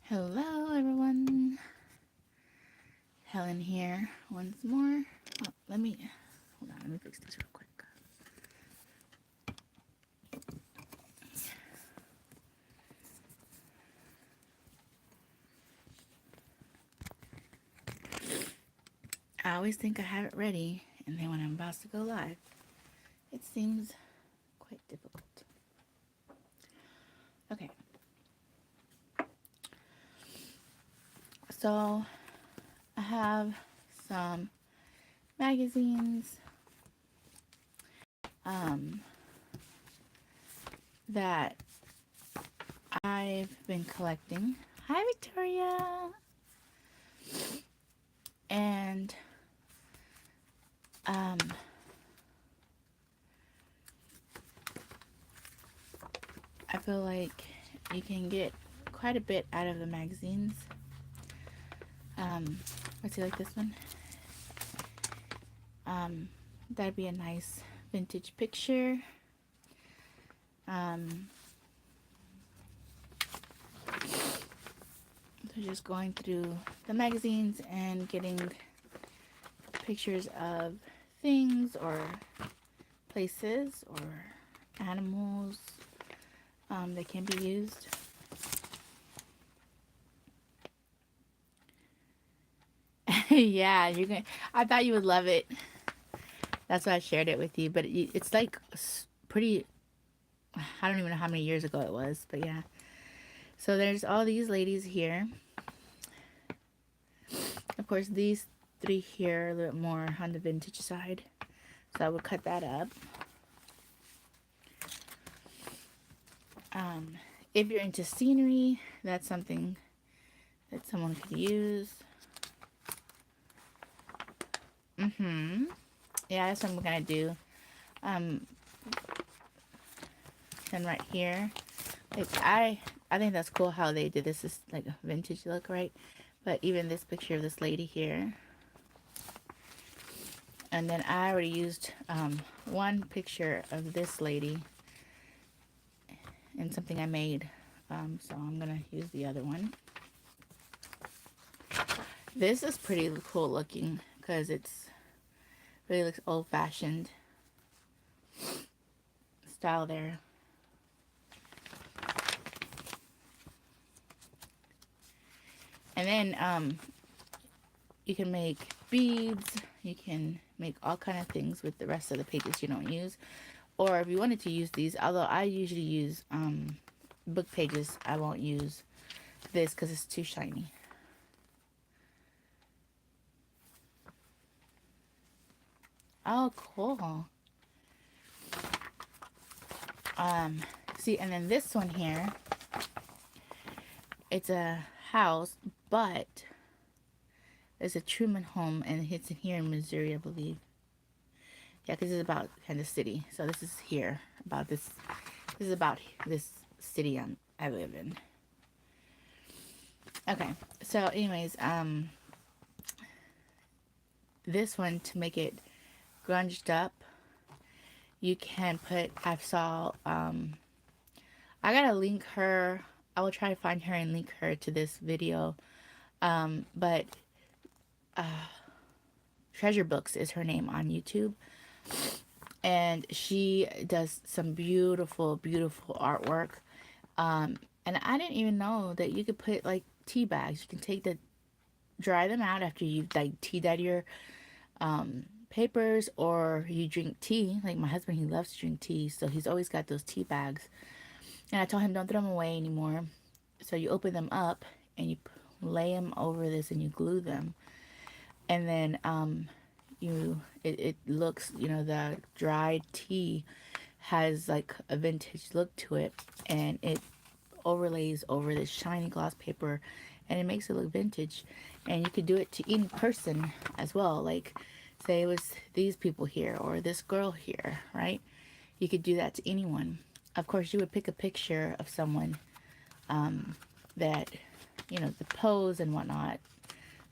Hello, everyone. Helen here once more. Oh, hold on. Let me fix this real quick. I always think I have it ready, and then when I'm about to go live, it seems quite difficult. Okay. So I have some magazines um, that I've been collecting. Hi, Victoria. And um, I feel like you can get quite a bit out of the magazines. Let's see, like this one. That'd be a nice vintage picture. So just going through the magazines and getting pictures of things or places or animals that can be used. Yeah, you're gonna. I thought you would love it. That's why I shared it with you. But it's like pretty. I don't even know how many years ago it was, but yeah. So there's all these ladies here. Of course, these three here are a little more on the vintage side. So I will cut that up. If you're into scenery, that's something that someone could use. Yeah, that's what I'm gonna do. And right here, like I think that's cool how they did this. Is like a vintage look, right? But even this picture of this lady here, and then I already used one picture of this lady in something I made. So I'm gonna use the other one. This is pretty cool looking because it's really looks old-fashioned style there. And then you can make beads. You can make all kind of things with the rest of the pages you don't use. Or if you wanted to use these, although I usually use book pages, I won't use this because it's too shiny. Oh, cool. See, and then this one here, it's a house, but it's a Truman home, and it's in here in Missouri, I believe. Yeah, because it's about kind of city. So this is here about this. This is about this city I live in. Okay, so anyways, this one to make it grunged up, you can put. I gotta link her. I will try to find her and link her to this video. But Treasure Books is her name on YouTube. And she does some beautiful, beautiful artwork. And I didn't even know that you could put like tea bags. You can dry them out after you've like tea dyed your papers, or you drink tea. Like my husband, he loves to drink tea, so he's always got those tea bags. And I told him don't throw them away anymore. So you open them up and you lay them over this and you glue them. And then it looks, the dried tea has like a vintage look to it, and it overlays over this shiny gloss paper, and it makes it look vintage. And you could do it to any person as well, like say it was these people here or this girl here, right? You could do that to anyone. Of course, you would pick a picture of someone that, the pose and whatnot,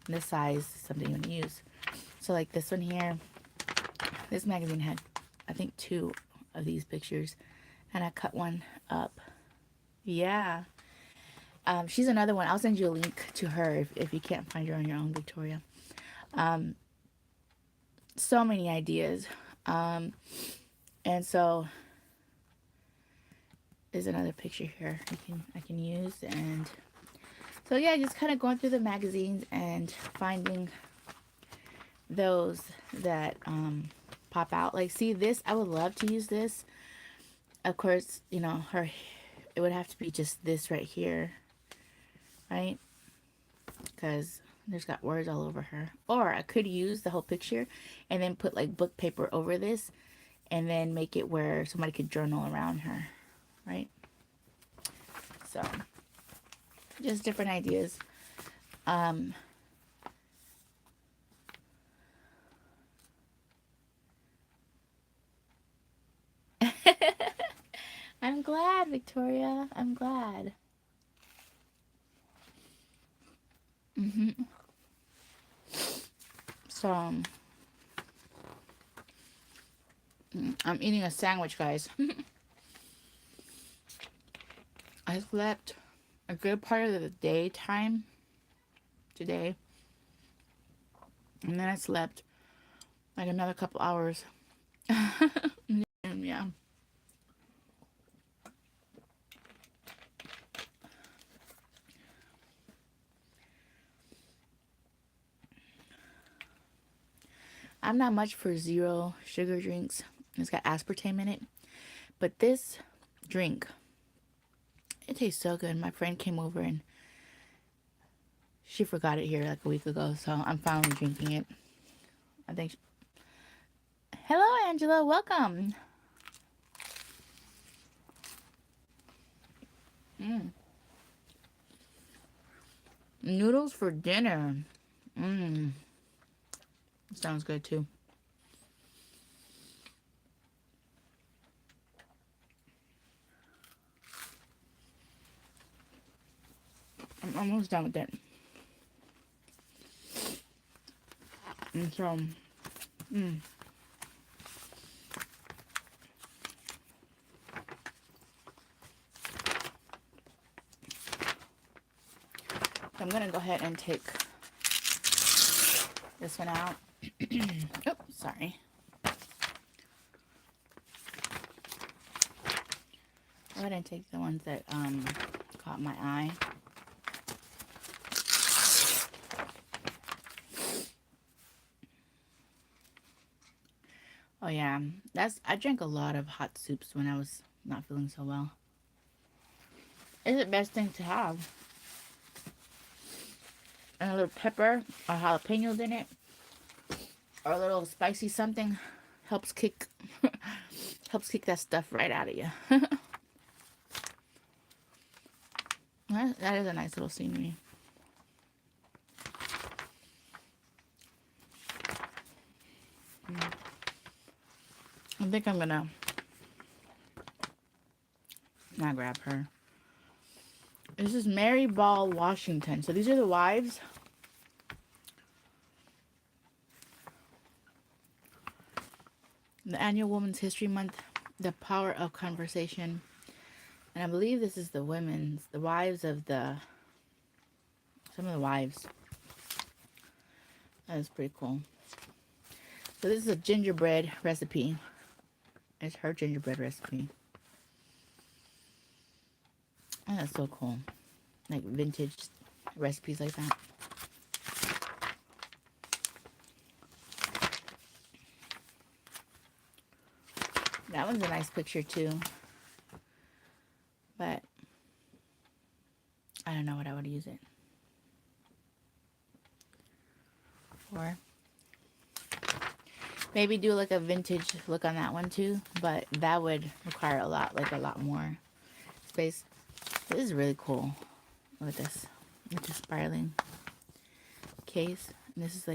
and the size, something you want to use. So like this one here, this magazine had, I think, 2 of these pictures, and I cut one up. Yeah. She's another one. I'll send you a link to her if you can't find her on your own, Victoria. So many ideas. And so there's another picture here I can use. And so yeah, just kind of going through the magazines and finding those that pop out. Like, see this, I would love to use this. Of course, you know, it would have to be just this right here, right? Because there's got words all over her. Or I could use the whole picture and then put like book paper over this and then make it where somebody could journal around her, right? So just different ideas. I'm glad, Victoria. I'm glad. So I'm eating a sandwich, guys. I slept a good part of the daytime today, and then I slept like another couple hours. Yeah. I'm not much for zero sugar drinks. It's got aspartame in it. But this drink, it tastes so good. My friend came over and she forgot it here like a week ago. So I'm finally drinking it. I think. Hello, Angela. Welcome. Noodles for dinner. Sounds good too. I'm almost done with it. And so, I'm gonna go ahead and take this one out. Oh, sorry. Go ahead and take the ones that caught my eye. Oh yeah, I drank a lot of hot soups when I was not feeling so well. It's the best thing to have. And a little pepper or jalapenos in it, or a little spicy something helps kick that stuff right out of you. That is a nice little scenery. I think I'm gonna not grab her. This is Mary Ball, Washington. So these are the wives. The annual Women's History Month, the power of conversation. And I believe this is the wives of some of the wives. That is pretty cool. So this is a gingerbread recipe. It's her gingerbread recipe. Oh, that's so cool. Like vintage recipes like that. That one's a nice picture too. But I don't know what I would use it for. Maybe do like a vintage look on that one too, but that would require a lot more space. This is really cool. Look at this. It's a spiraling case. And this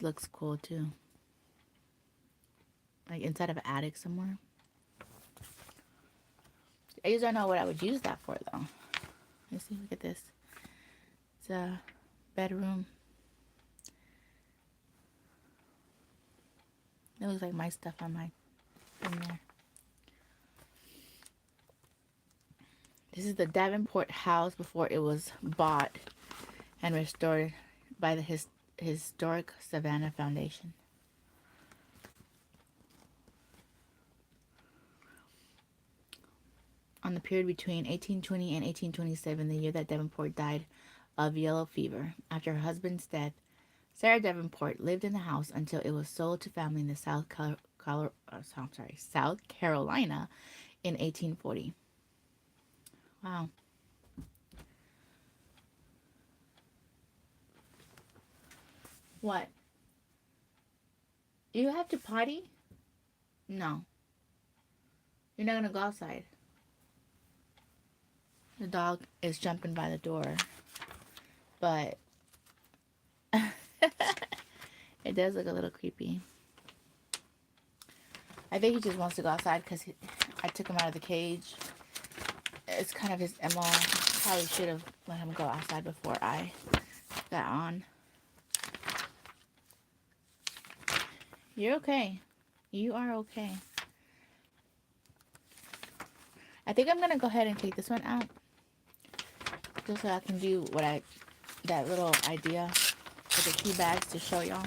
looks cool too. Like inside of an attic somewhere. I just don't know what I would use that for though. Let's see, look at this. It's a bedroom. It looks like my stuff on my in there. This is the Davenport house before it was bought and restored by the Historic Savannah Foundation. On the period between 1820 and 1827, the year that Davenport died of yellow fever. After her husband's death, Sarah Davenport lived in the house until it was sold to family in the South Carolina in 1840. Wow. What? You have to potty? No. You're not gonna go outside. The dog is jumping by the door. But it does look a little creepy. I think he just wants to go outside because I took him out of the cage. It's kind of his MO. Probably should have let him go outside before I got on. You're okay. You are okay. I think I'm going to go ahead and take this one out. Just so I can do that little idea with the key bags to show y'all.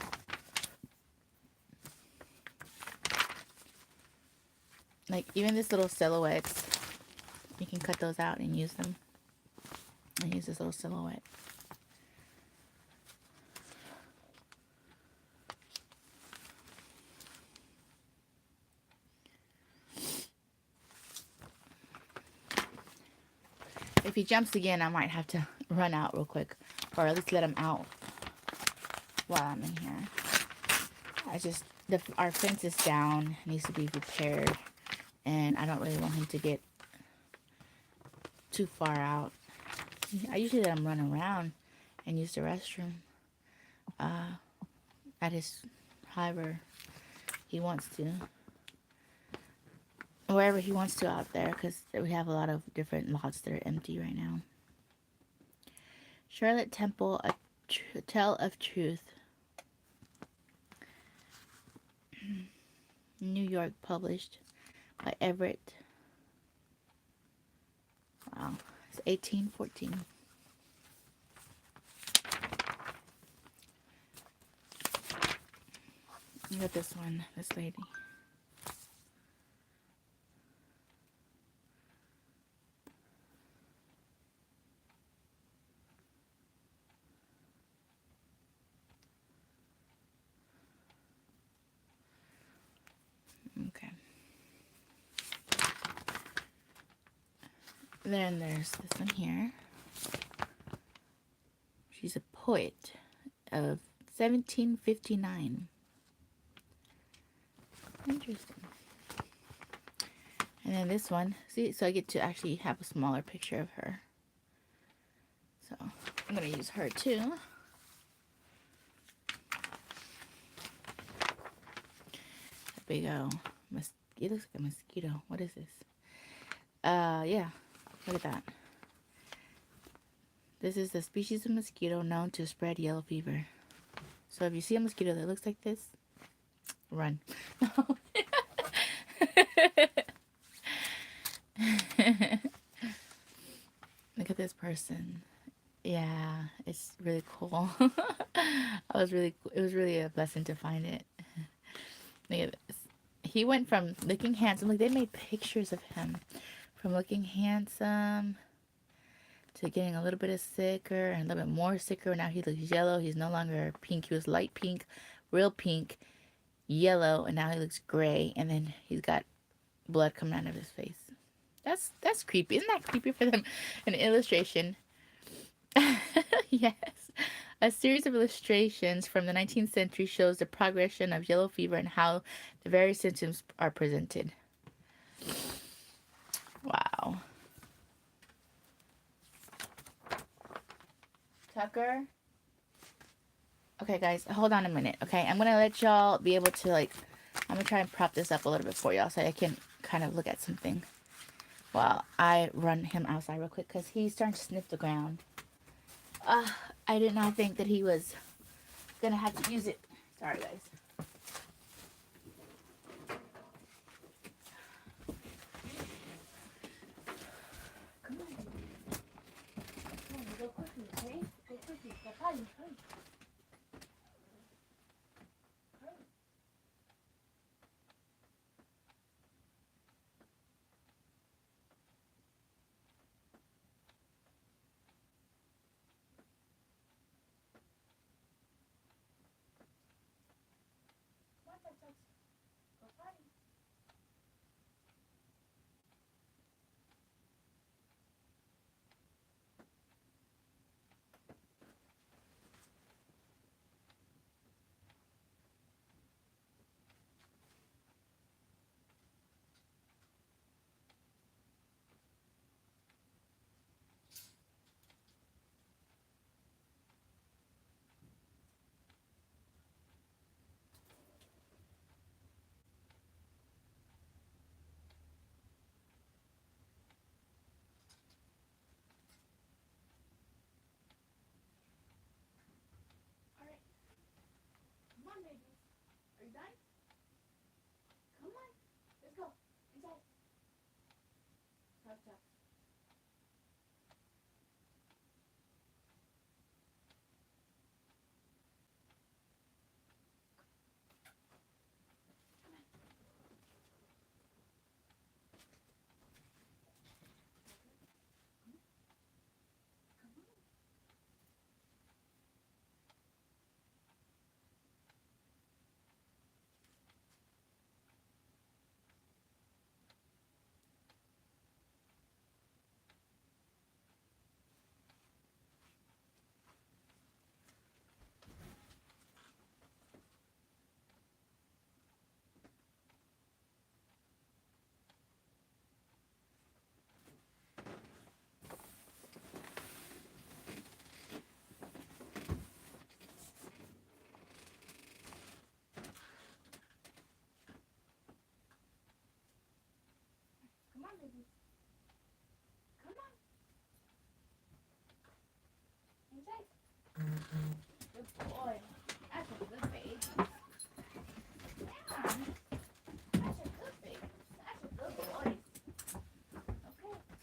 Like, even this little silhouettes, you can cut those out and use them. And use this little silhouette. If he jumps again, I might have to run out real quick. Or at least let him out while I'm in here. Our fence is down. Needs to be repaired. And I don't really want him to get too far out. I usually let him run around and use the restroom. However he wants to. Wherever he wants to out there, because we have a lot of different lots that are empty right now. Charlotte Temple, A Tale of Truth. New York, published by Everett. Wow, it's 1814. Look at this one, this lady. Okay. Then there's this one here. She's a poet of 1759. Interesting. And then this one. See, so I get to actually have a smaller picture of her. So I'm going to use her too. A big old it looks like a mosquito. What is this? Yeah. Look at that. This is the species of mosquito known to spread yellow fever. So if you see a mosquito that looks like this, run. Look at this person. Yeah, it's really cool. It was really a blessing to find it. Look at this. He went from looking handsome, like they made pictures of him, from looking handsome to getting a little bit of sicker and a little bit more sicker. Now he looks yellow. He's no longer pink. He was light pink, real pink, yellow, and now he looks gray. And then he's got blood coming out of his face. That's creepy. Isn't that creepy for them? An illustration. Yes. A series of illustrations from the 19th century shows the progression of yellow fever and how the various symptoms are presented. Wow. Tucker? Okay, guys, hold on a minute, okay? I'm going to let y'all be able to, I'm going to try and prop this up a little bit for y'all so I can kind of look at something while I run him outside real quick because he's starting to sniff the ground. I did not think that he was going to have to use it. Sorry, guys. Come on.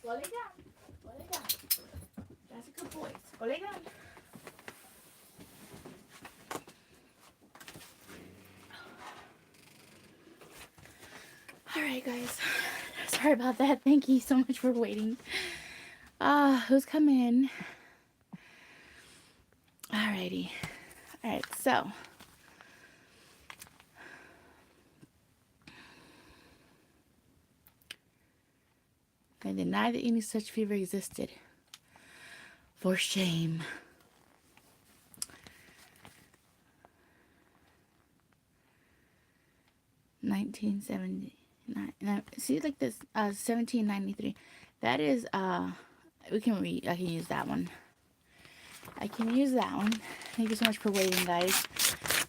Go lay down. Go lay down. That's a good boy. Go lay down. Alright, guys. Sorry about that. Thank you so much for waiting. Who's coming in? Alrighty. Alright, so. I deny that any such fever existed. For shame. $1979. See, like this, 1793. That is, we can I can use that one. I can use that one. Thank you so much for waiting, guys,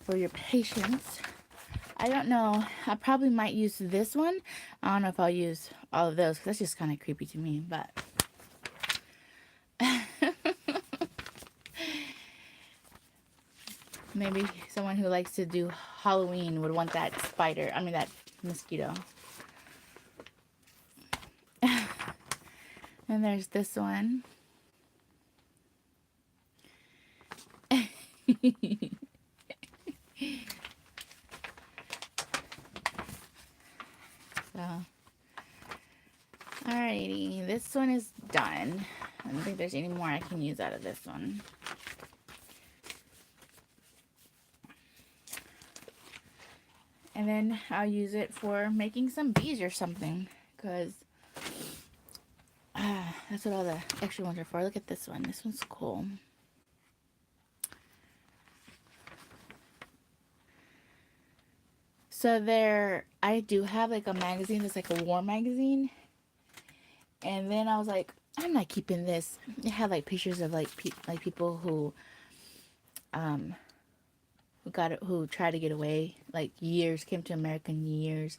for your patience. I don't know. I probably might use this one. I don't know if I'll use all of those, because that's just kind of creepy to me, but... Maybe someone who likes to do Halloween would want that spider. I mean, that mosquito. And there's this one. So, alrighty, this one is done. I don't think there's any more I can use out of this one. And then I'll use it for making some bees or something, because that's what all the extra ones are for. Look at this one. This one's cool. So there, I do have like a magazine that's like a war magazine. And then I was like, I'm not keeping this. It had like pictures of like people who who tried to get away, like came to America in years,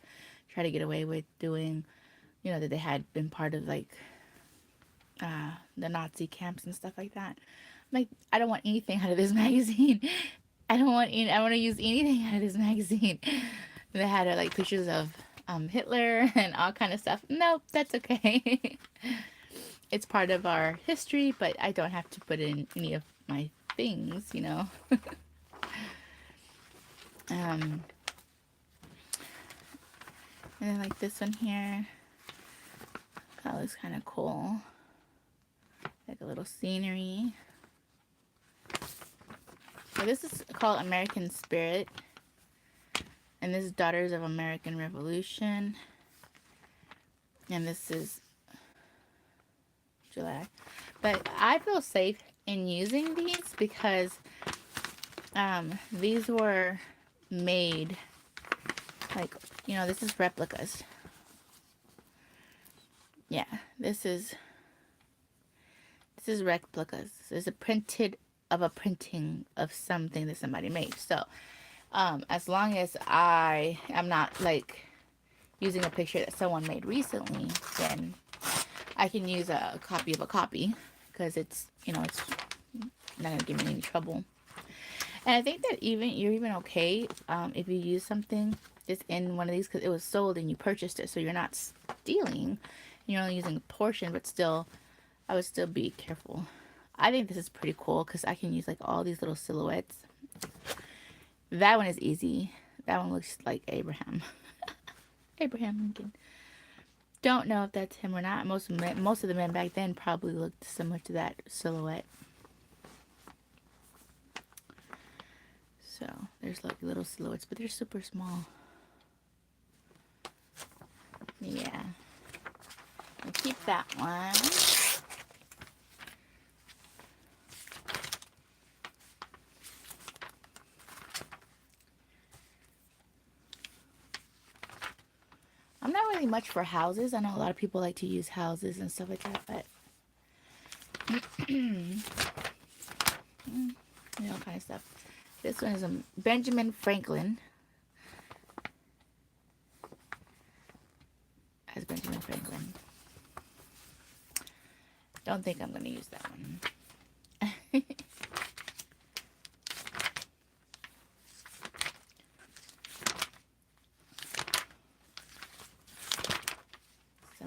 tried to get away with doing, you know, that they had been part of like the Nazi camps and stuff like that. I'm like, I don't want anything out of this magazine. I want to use anything out of this magazine. They had like pictures of Hitler and all kind of stuff. Nope, that's okay. It's part of our history, but I don't have to put in any of my things, you know. And then like this one here, that looks kind of cool. Like a little scenery. So this is called American Spirit. And this is Daughters of American Revolution. And this is July. But I feel safe in using these because these were made, like, you know, this is replicas. Yeah, this is replicas. This is a printing of something that somebody made. So as long as I am not like using a picture that someone made recently, then I can use a copy of a copy because it's, you know, it's not gonna give me any trouble. And I think that you're even okay if you use something that's in one of these because it was sold and you purchased it, so you're not stealing. You're only using a portion, but still, I would still be careful. I think this is pretty cool because I can use like all these little silhouettes. That one is easy. That one looks like Abraham. Abraham Lincoln. Don't know if that's him or not. Most of the men back then probably looked similar to that silhouette. So there's like little silhouettes, but they're super small. Yeah. I'll keep that one. I'm not really much for houses. I know a lot of people like to use houses and stuff like that, but you know, kind of stuff. This one is a Benjamin Franklin. As Benjamin Franklin. Don't think I'm going to use that one. So,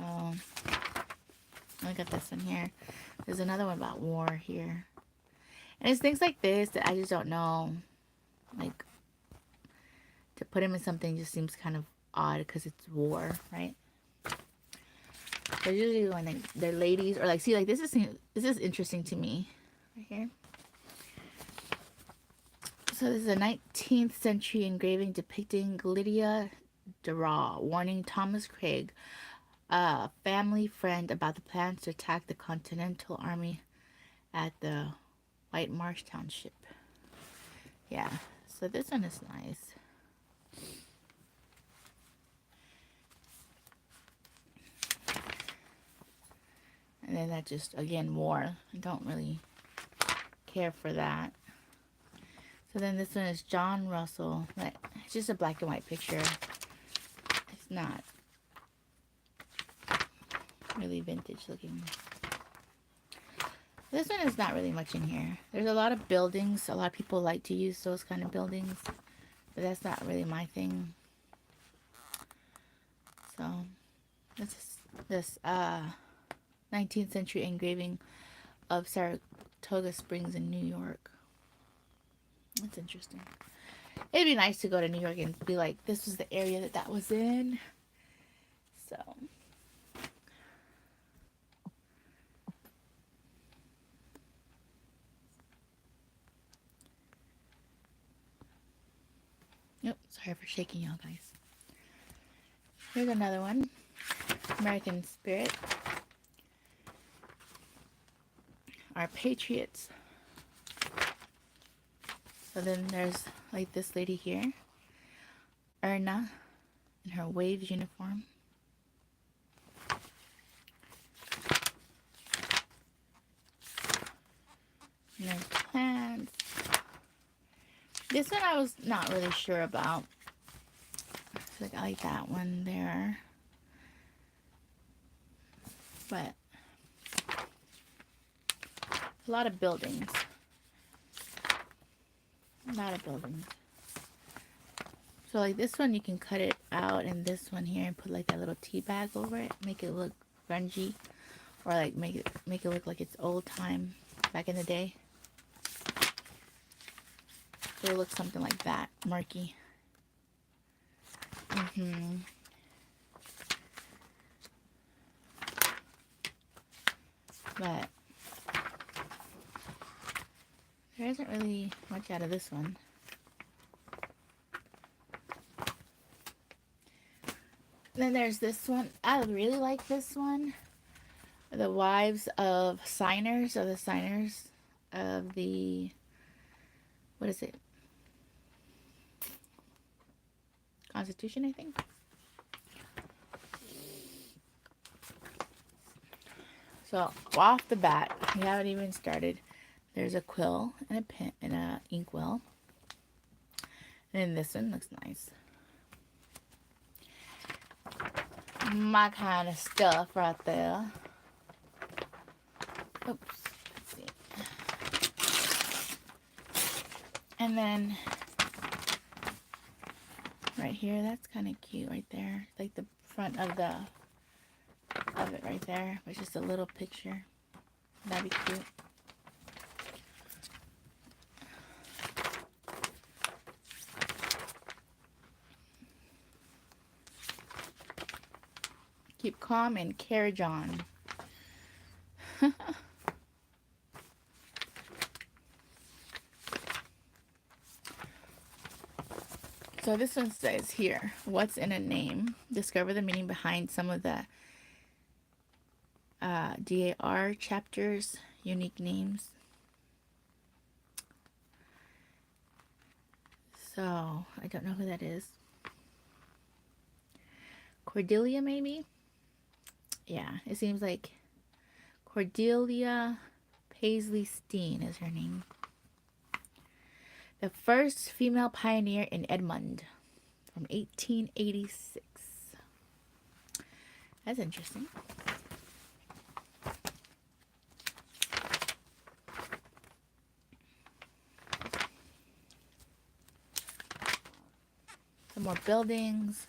I got this one here. There's another one about war here. And it's things like this that I just don't know. Like, to put them in something just seems kind of odd because it's war, right? But usually when they're ladies or like, see, like this is interesting to me right here. So this is a 19th century engraving depicting Lydia Deraw warning Thomas Craig, a family friend, about the plans to attack the Continental Army at the White Marsh Township. Yeah, so this one is nice. And then that just, again, war. I don't really care for that. So then this one is John Russell. It's just a black and white picture. It's not really vintage looking. This one is not really much in here. There's a lot of buildings. A lot of people like to use those kind of buildings. But that's not really my thing. So this 19th century engraving of Saratoga Springs in New York. That's interesting. It'd be nice to go to New York and be like, this was the area that was in. So. Yep, sorry for shaking y'all guys. Here's another one. American Spirit. Our Patriots. So then there's like this lady here. Erna in her Waves uniform. And there's plants. This one I was not really sure about. So I like that one there. But a lot of buildings. A lot of buildings. So like this one you can cut it out, and this one here and put like that little tea bag over it. Make it look grungy. Or like make it look like it's old time back in the day. They look something like that, murky. But there isn't really much out of this one. Then there's this one. I really like this one. The wives of signers, of the, what is it? Constitution, I think. So off the bat, we haven't even started. There's a quill and a pen and a inkwell. And then this one looks nice. My kind of stuff right there. Oops. Let's see. And then right here, that's kind of cute right there. Like the front of it right there. It's just a little picture. That'd be cute. Keep calm and carriage on. So this one says here, what's in a name? Discover the meaning behind some of the DAR chapters, unique names. So, I don't know who that is. Cordelia, maybe? Yeah, it seems like Cordelia Paisley Steen is her name. The first female pioneer in Edmond from 1886. That's interesting. Some more buildings.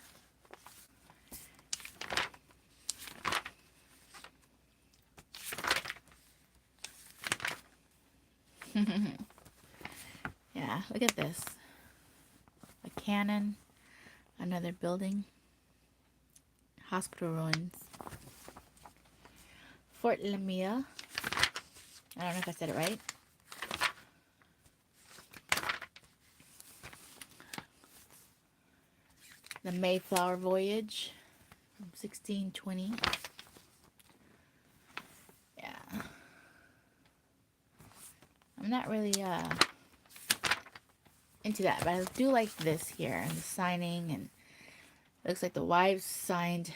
Yeah, look at this. A cannon, another building, hospital ruins, Fort Lamia. I don't know if I said it right. The Mayflower Voyage from 1620. Yeah. I'm not really into that, but I do like this here, and the signing, and it looks like the wives signed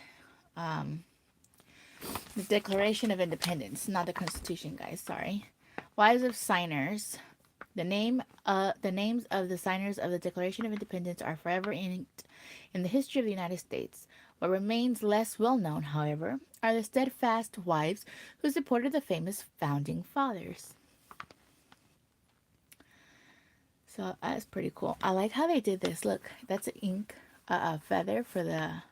the Declaration of Independence, not the Constitution, guys, sorry. Wives of signers. The names of the signers of the Declaration of Independence are forever inked in the history of the United States. What remains less well known, however, are the steadfast wives who supported the famous founding fathers. So that's pretty cool. I like how they did this. Look, that's an ink, feather for the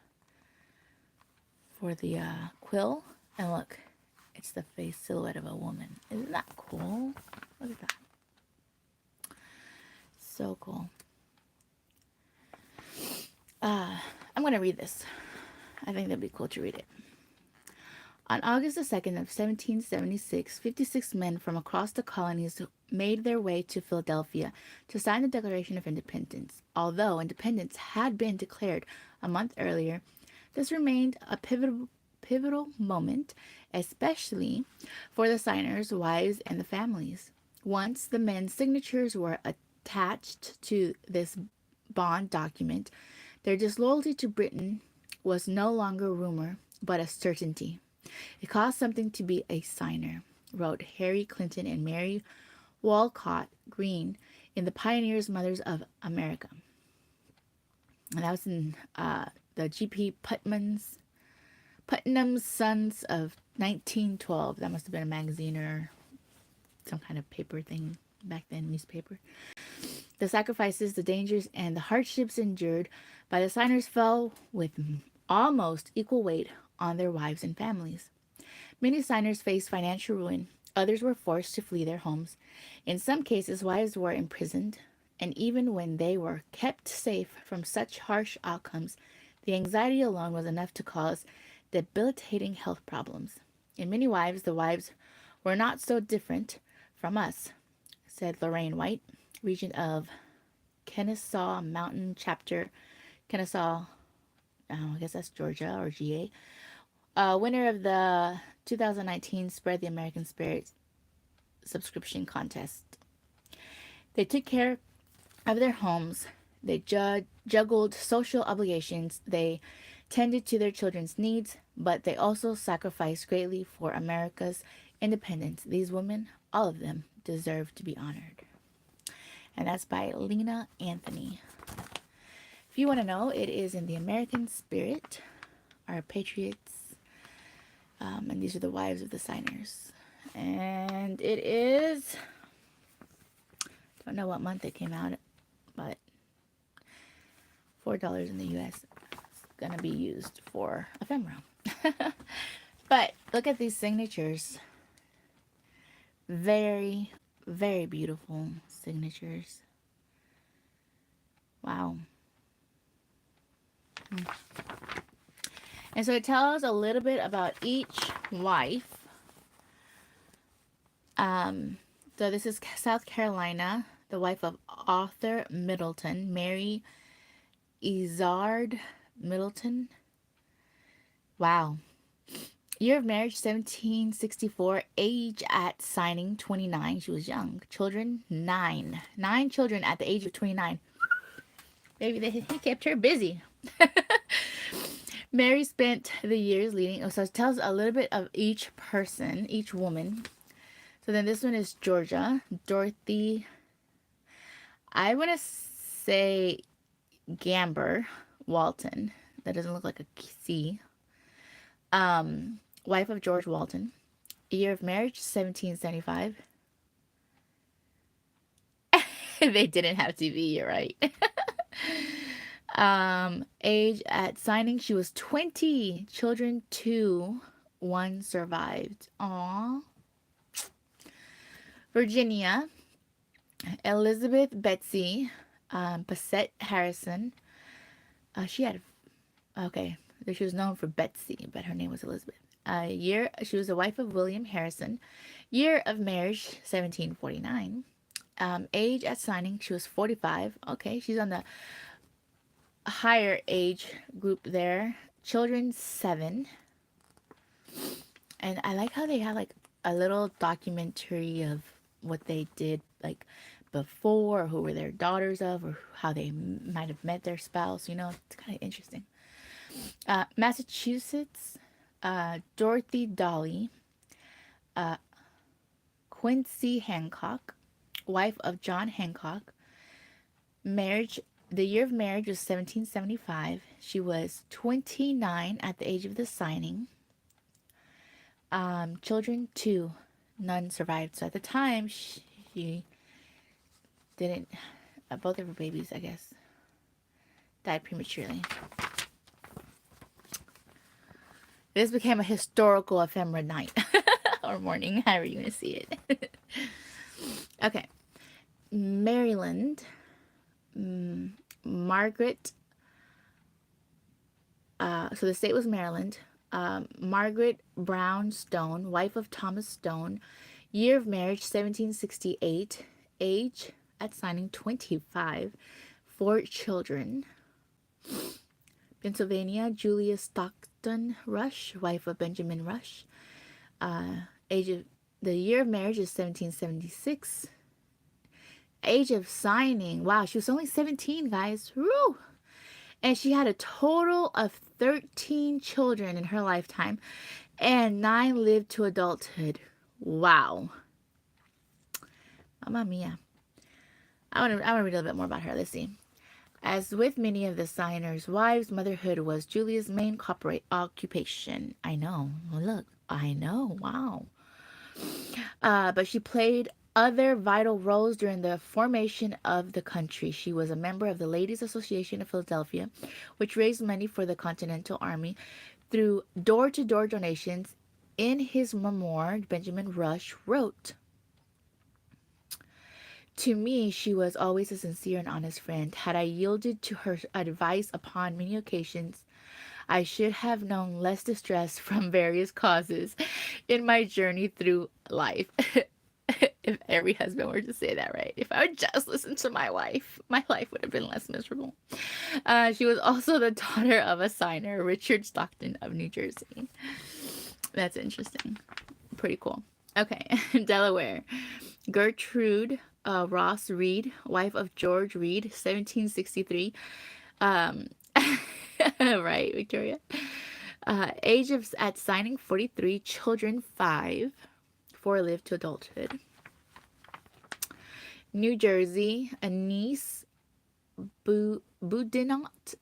quill, and look, it's the face silhouette of a woman. Isn't that cool? Look at that. So cool. I'm gonna read this. I think that'd be cool to read it. On August the 2nd of 1776, 56 men from across the colonies made their way to Philadelphia to sign the Declaration of Independence. Although independence had been declared a month earlier, this remained a pivotal moment, especially for the signers, wives, and the families. Once the men's signatures were attached to this bond document, their disloyalty to Britain was no longer a rumor, but a certainty. It cost something to be a signer, wrote Harry Clinton and Mary Walcott Green in The Pioneers' Mothers of America. And that was in the G.P. Putnam's Sons of 1912. That must have been a magazine or some kind of paper thing back then, newspaper. The sacrifices, the dangers, and the hardships endured by the signers fell with almost equal weight on their wives and families. Many signers faced financial ruin. Others were forced to flee their homes. In some cases, wives were imprisoned, And even when they were kept safe from such harsh outcomes, the anxiety alone was enough to cause debilitating health problems. In many wives, the wives were not so different from us, said Lorraine White, regent of Kennesaw Mountain Chapter, Kennesaw, I guess that's Georgia or GA, winner of the 2019 Spread the American Spirit subscription contest. They took care of their homes, they juggled social obligations, they tended to their children's needs, but they also sacrificed greatly for America's independence. These women, all of them, deserve to be honored. And that's by Lena Anthony. If you want to know, it is in the American Spirit, our patriots, and these are the wives of the signers. And it is, don't know what month it came out, but $4 in the US is going to be used for ephemera. But look at these signatures. Very, very beautiful signatures. Wow. And so it tells a little bit about each wife. So this is South Carolina, the wife of Arthur Middleton, Mary Izard Middleton. Wow. Year of marriage, 1764. Age at signing, 29. She was young. Children, 9. 9 children at the age of 29. Maybe he kept her busy. Mary spent the years leading. Oh, so it tells a little bit of each person, each woman. So then this one is Georgia. Dorothy, I want to say Gamber Walton. That doesn't look like a C. Wife of George Walton. Year of marriage, 1775. They didn't have TV, you're right. Age at signing, she was 20. Children, 2. 1 survived. Aww. Virginia, Elizabeth Betsy Bassett Harrison. She had, okay, she was known for Betsy, but her name was Elizabeth. Year, she was the wife of William Harrison. Year of marriage, 1749. Age at signing, she was 45. Okay, she's on the higher age group there. Children, 7. And I like how they have like a little documentary of what they did like before, or who were their daughters of, or how they might have met their spouse. You know, it's kind of interesting. Massachusetts, Dorothy Dolly, Quincy Hancock, wife of John Hancock. Marriage, the year of marriage was 1775. She was 29 at the age of the signing. Children, 2. None survived. So at the time, she didn't, both of her babies, I guess, died prematurely. This became a historical ephemera night or morning, however you want to see it. Okay. Maryland, Margaret, so the state was Maryland. Margaret Brown Stone, wife of Thomas Stone. Year of marriage, 1768. Age at signing, 25. 4 children. Pennsylvania, Julia Stockton Rush, wife of Benjamin Rush. Age of, the year of marriage is 1776. Age of signing, wow, she was only 17, guys. Woo! And she had a total of 13 children in her lifetime, and 9 lived to adulthood. Wow. Mamma mia. I want to read a little bit more about her. Let's see. As with many of the signers' wives, motherhood was Julia's main occupation. I know. Look, I know. Wow. But she played other vital roles during the formation of the country. She was a member of the Ladies Association of Philadelphia, which raised money for the Continental Army through door-to-door donations. In his memoir, Benjamin Rush wrote, To me, she was always a sincere and honest friend. Had I yielded to her advice upon many occasions, I should have known less distress from various causes in my journey through life. If every husband were to say that, right? If I would just listen to my wife, my life would have been less miserable. She was also the daughter of a signer, Richard Stockton of New Jersey. That's interesting. Pretty cool. Okay, Delaware. Gertrude Ross Reed, wife of George Reed, 1763. Um, right, Victoria. Age of at signing 43, children 5, 4 lived to adulthood. New Jersey, Anise Boudinot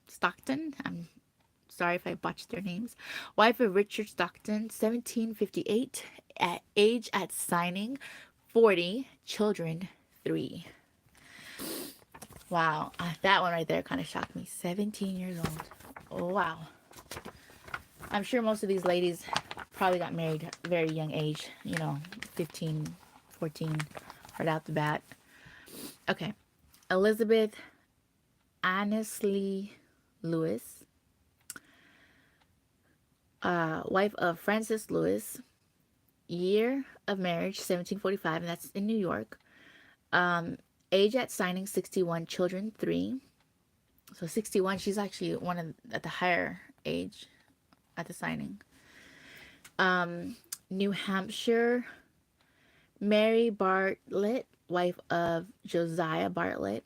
Stockton. I'm sorry if I botched their names. Wife of Richard Stockton, 1758. Age at signing 40, children 3. Wow, that one right there kind of shocked me. 17 years old. Oh, wow. I'm sure most of these ladies probably got married at a very young age. 15, 14, right out the bat. Okay. Elizabeth Annesley Lewis. Wife of Francis Lewis. Year of marriage, 1745, and that's in New York. Age at signing, 61, children 3. So 61, she's actually at the higher age at the signing. New Hampshire, Mary Bartlett, wife of Josiah Bartlett.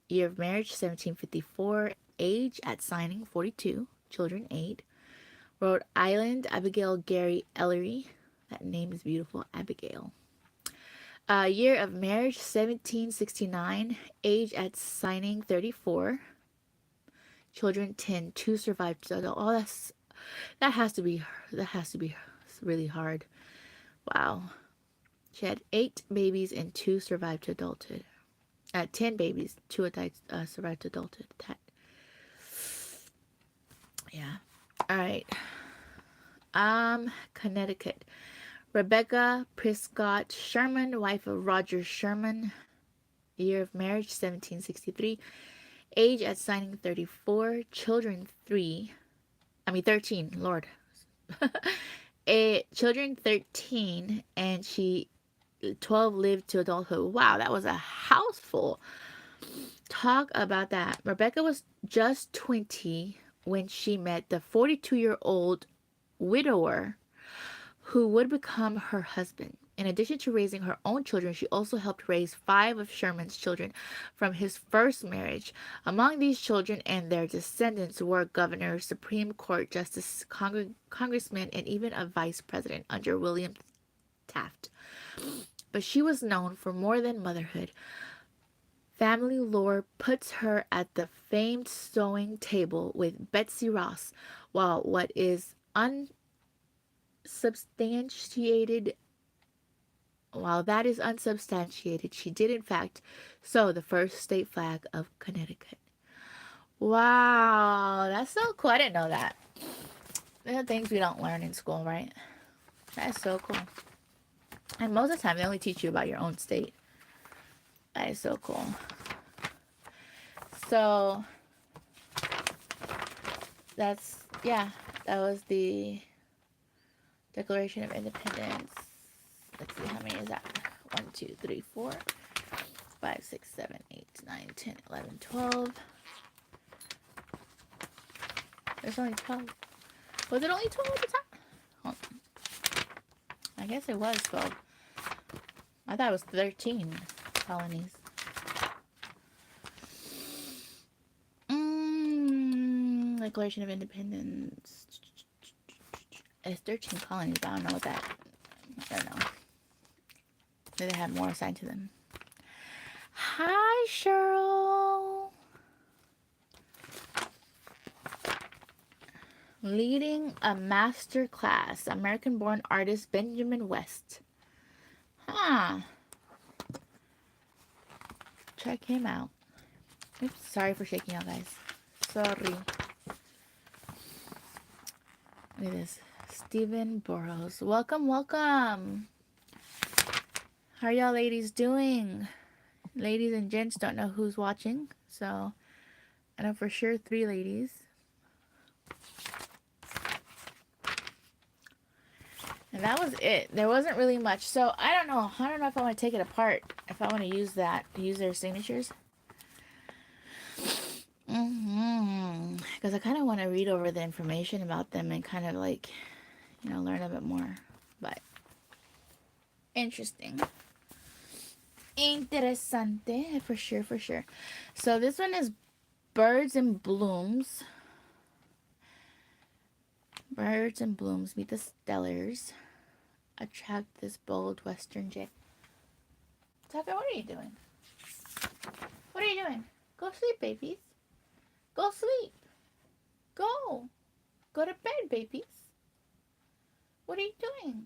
Year of marriage, 1754. Age at signing, 42, children 8. Rhode Island, Abigail Gary Ellery. That name is beautiful, Abigail. Year of marriage, 1769. Age at signing, 34. Children 10. 2 survived to adult. Oh, that has to be really hard. Wow. She had 8 babies and 2 survived to adulthood. 10 babies, 2 survived to adulthood. Yeah. All right. Connecticut. Rebecca Prescott Sherman, wife of Roger Sherman. Year of marriage, 1763. Age at signing, 34. Children 13. Lord. Children 13, and 12 lived to adulthood. Wow, that was a house full. Talk about that. Rebecca was just 20 when she met the 42-year-old widower who would become her husband. In addition to raising her own children, she also helped raise 5 of Sherman's children from his first marriage. Among these children and their descendants were governors, Supreme Court justice, congressmen, and even a vice president under William Taft. But she was known for more than motherhood. Family lore puts her at the famed sewing table with Betsy Ross, while what is unsubstantiated she did in fact sew the first state flag of Connecticut. Wow, that's so cool. I didn't know that. There are things we don't learn in school, right? That's so cool. And most of the time, they only teach you about your own state. That is so cool. So, that was the Declaration of Independence. Let's see, how many is that? 1, 2, 3, 4, 5, 6, 7, 8, 9, 10, 11, 12. There's only 12. Was it only 12 at the time? Hold on. I guess it was 12. I thought it was 13 colonies. Declaration of Independence. It's 13 colonies. I don't know what that. I don't know. Maybe they had more assigned to them. Hi, Cheryl. Leading a master class. American-born artist Benjamin West. Check him out. Oops, sorry for shaking y'all guys. Sorry. Look at this. Stephen Burrows. Welcome, welcome. How are y'all ladies doing? Ladies and gents, don't know who's watching, so I know for sure 3 ladies. And that was it. There wasn't really much. So I don't know. I don't know if I want to take it apart. If I want to use their signatures. Because I kind of want to read over the information about them and kind of like, learn a bit more. But interesting. Interesante. For sure, for sure. So this one is Birds and Blooms. Birds and blooms meet the stellars. Attract this bold western jay. Tucker, what are you doing? What are you doing? Go sleep, babies. Go sleep. Go. Go to bed, babies. What are you doing?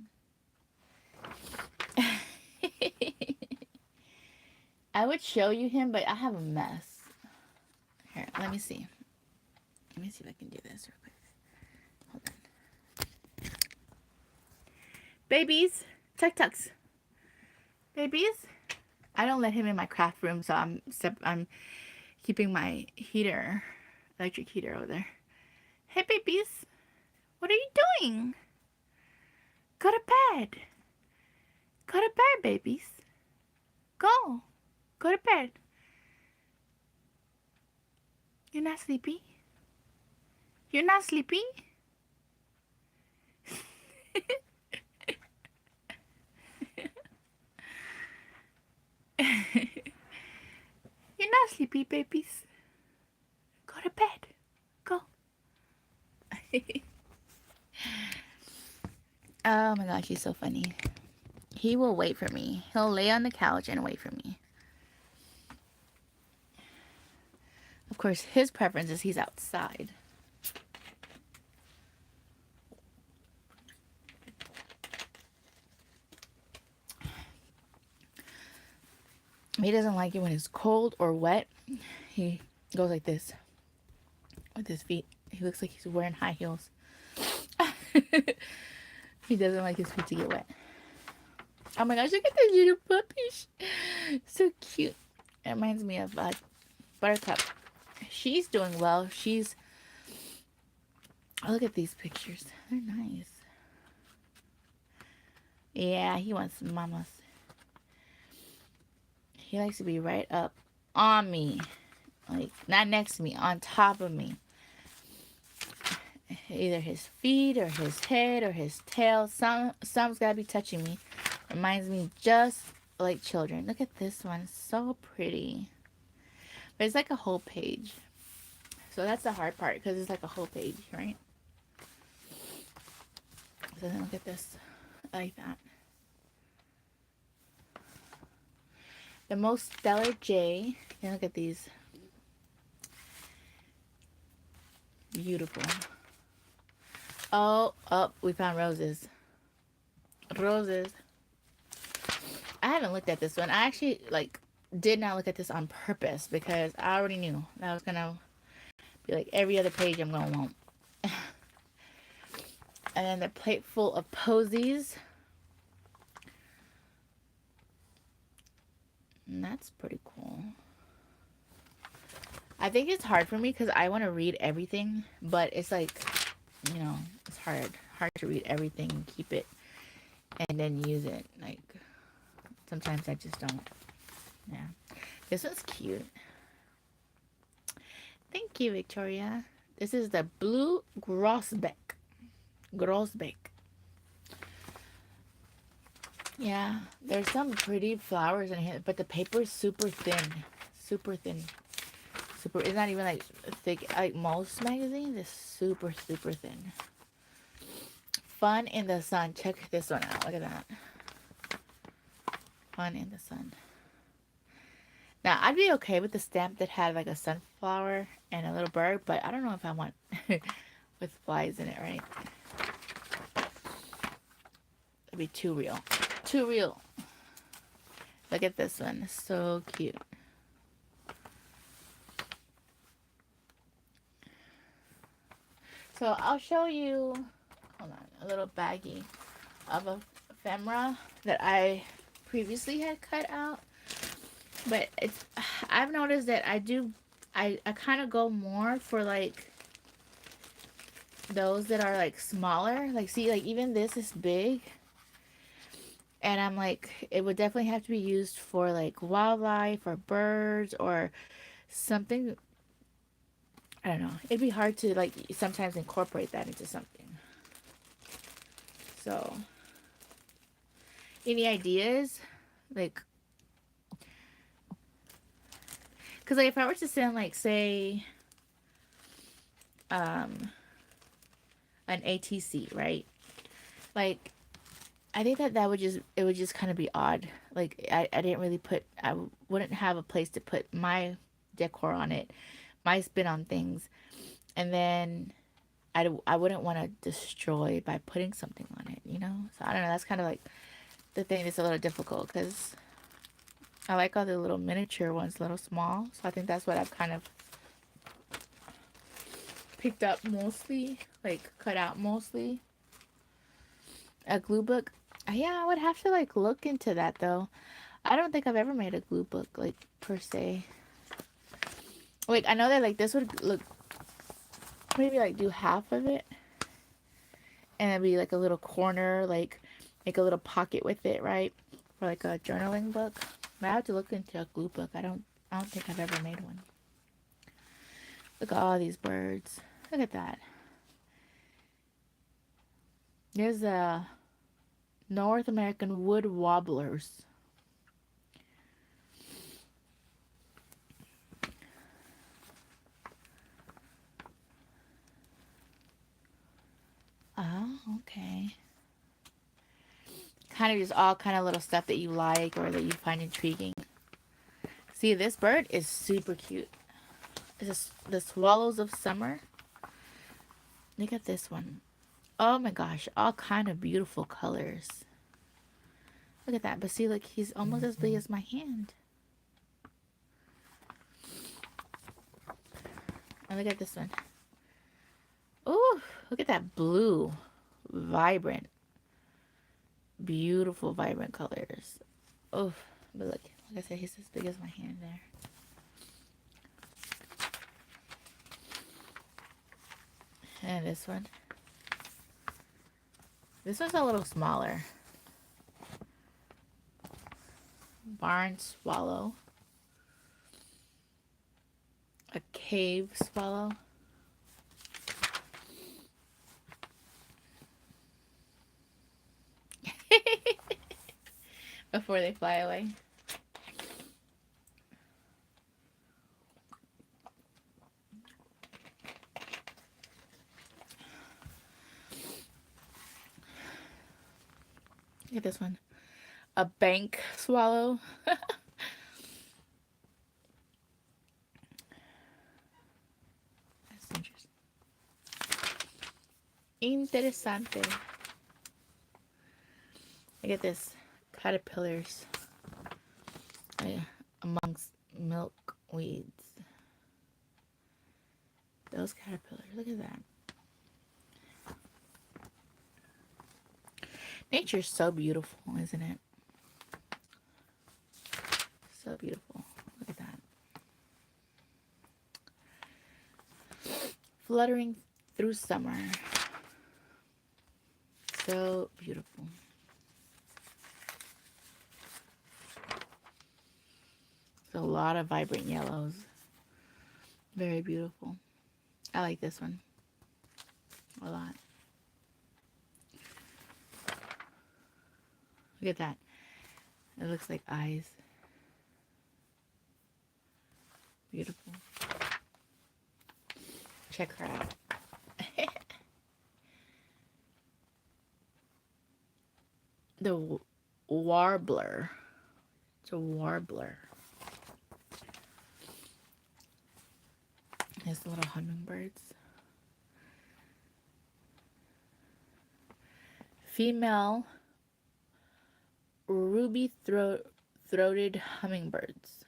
I would show you him, but I have a mess. Here, let me see. Let me see if I can do this real quick. Hold on. Babies. Tuck-tucks. Babies. I don't let him in my craft room, so I'm keeping my electric heater over there. Hey, babies. What are you doing? Go to bed. Go to bed, babies. Go. Go to bed. You're not sleepy? You're not sleepy? You're not sleepy, babies. Go to bed. Go. Oh my gosh, he's so funny. He will wait for me. He'll lay on the couch and wait for me. Of course, his preference is he's outside. He doesn't like it when it's cold or wet. He goes like this with his feet. He looks like he's wearing high heels. He doesn't like his feet to get wet. Oh my gosh, look at the little puppies. So cute. It reminds me of Buttercup. She's doing well. Oh, look at these pictures. They're nice. Yeah, he wants mamas. He likes to be right up on me. Like, not next to me, on top of me. Either his feet or his head or his tail. Some's gotta be touching me. Reminds me just like children. Look at this one. So pretty. But it's like a whole page. So that's the hard part because it's like a whole page, right? So then look at this. I like that. The most stellar jay. And look at these. Beautiful. Oh, we found roses. Roses. I haven't looked at this one. I actually, did not look at this on purpose because I already knew that was going to be like every other page I'm going to want. And then the plate full of posies. And that's pretty cool. I think it's hard for me because I want to read everything, but it's like, it's hard to read everything and keep it and then use it. Like, sometimes I just don't. Yeah. This one's cute. Thank you, Victoria. This is the blue Grosbeck. Yeah, there's some pretty flowers in here, but the paper is super thin. Super thin. It's not even like thick like most magazines. It's super thin. Fun in the Sun. Check this one out. Look at that. Fun in the Sun. Now I'd be okay with the stamp that had like a sunflower and a little bird, but I don't know if I want with flies in it, right? It'd be too real. Too real. Look at this one. It's so cute. So I'll show you, hold on, a little baggie of ephemera that I previously had cut out, but it's I've noticed that I kind of go more for like those that are like smaller. Like, see, like even this is big, and I'm like, it would definitely have to be used for like wildlife or birds or something. I don't know. It'd be hard to like sometimes incorporate that into something. So, any ideas? Like, because like if I were to send like say um an ATC, right? Like, I think that that would just it would just kind of be odd. Like I didn't really put I wouldn't have a place to put my decor on it, my spin on things, and then I wouldn't want to destroy by putting something on it, you know? So I don't know. That's kind of like the thing that's a little difficult because I like all the little miniature ones, little small. So I think that's what I've kind of picked up mostly, like cut out mostly. A glue book. Yeah, I would have to like look into that though. I don't think I've ever made a glue book like per se. Like I know that like this would look maybe like do half of it and it'd be like a little corner, like make a little pocket with it, right? For like a journaling book. But I have to look into a glue book. I don't think I've ever made one. Look at all these birds. Look at that. There's a North American wood wobblers. Oh, okay. Kind of just all kind of little stuff that you like or that you find intriguing. See, this bird is super cute. It's just the swallows of summer. Look at this one. Oh my gosh, all kind of beautiful colors. Look at that. But see, look, he's almost as big as my hand. And look at this one. Ooh, look at that blue. Vibrant. Beautiful, vibrant colors. Oh, but look, like I said, he's as big as my hand there. And this one. This one's a little smaller. Barn swallow. A cave swallow. Before they fly away. Look at this one. A bank swallow. That's interesting. Interesante. Look at this. Caterpillars. Oh, yeah. Amongst milkweeds. Those caterpillars. Look at that. Nature's so beautiful, isn't it? So beautiful. Look at that. Fluttering through summer. So beautiful. So a lot of vibrant yellows. Very beautiful. I like this one a lot. Look at that. It looks like eyes. Beautiful. Check her out. The warbler. It's a warbler. There's the little hummingbirds. Female ruby-throated hummingbirds.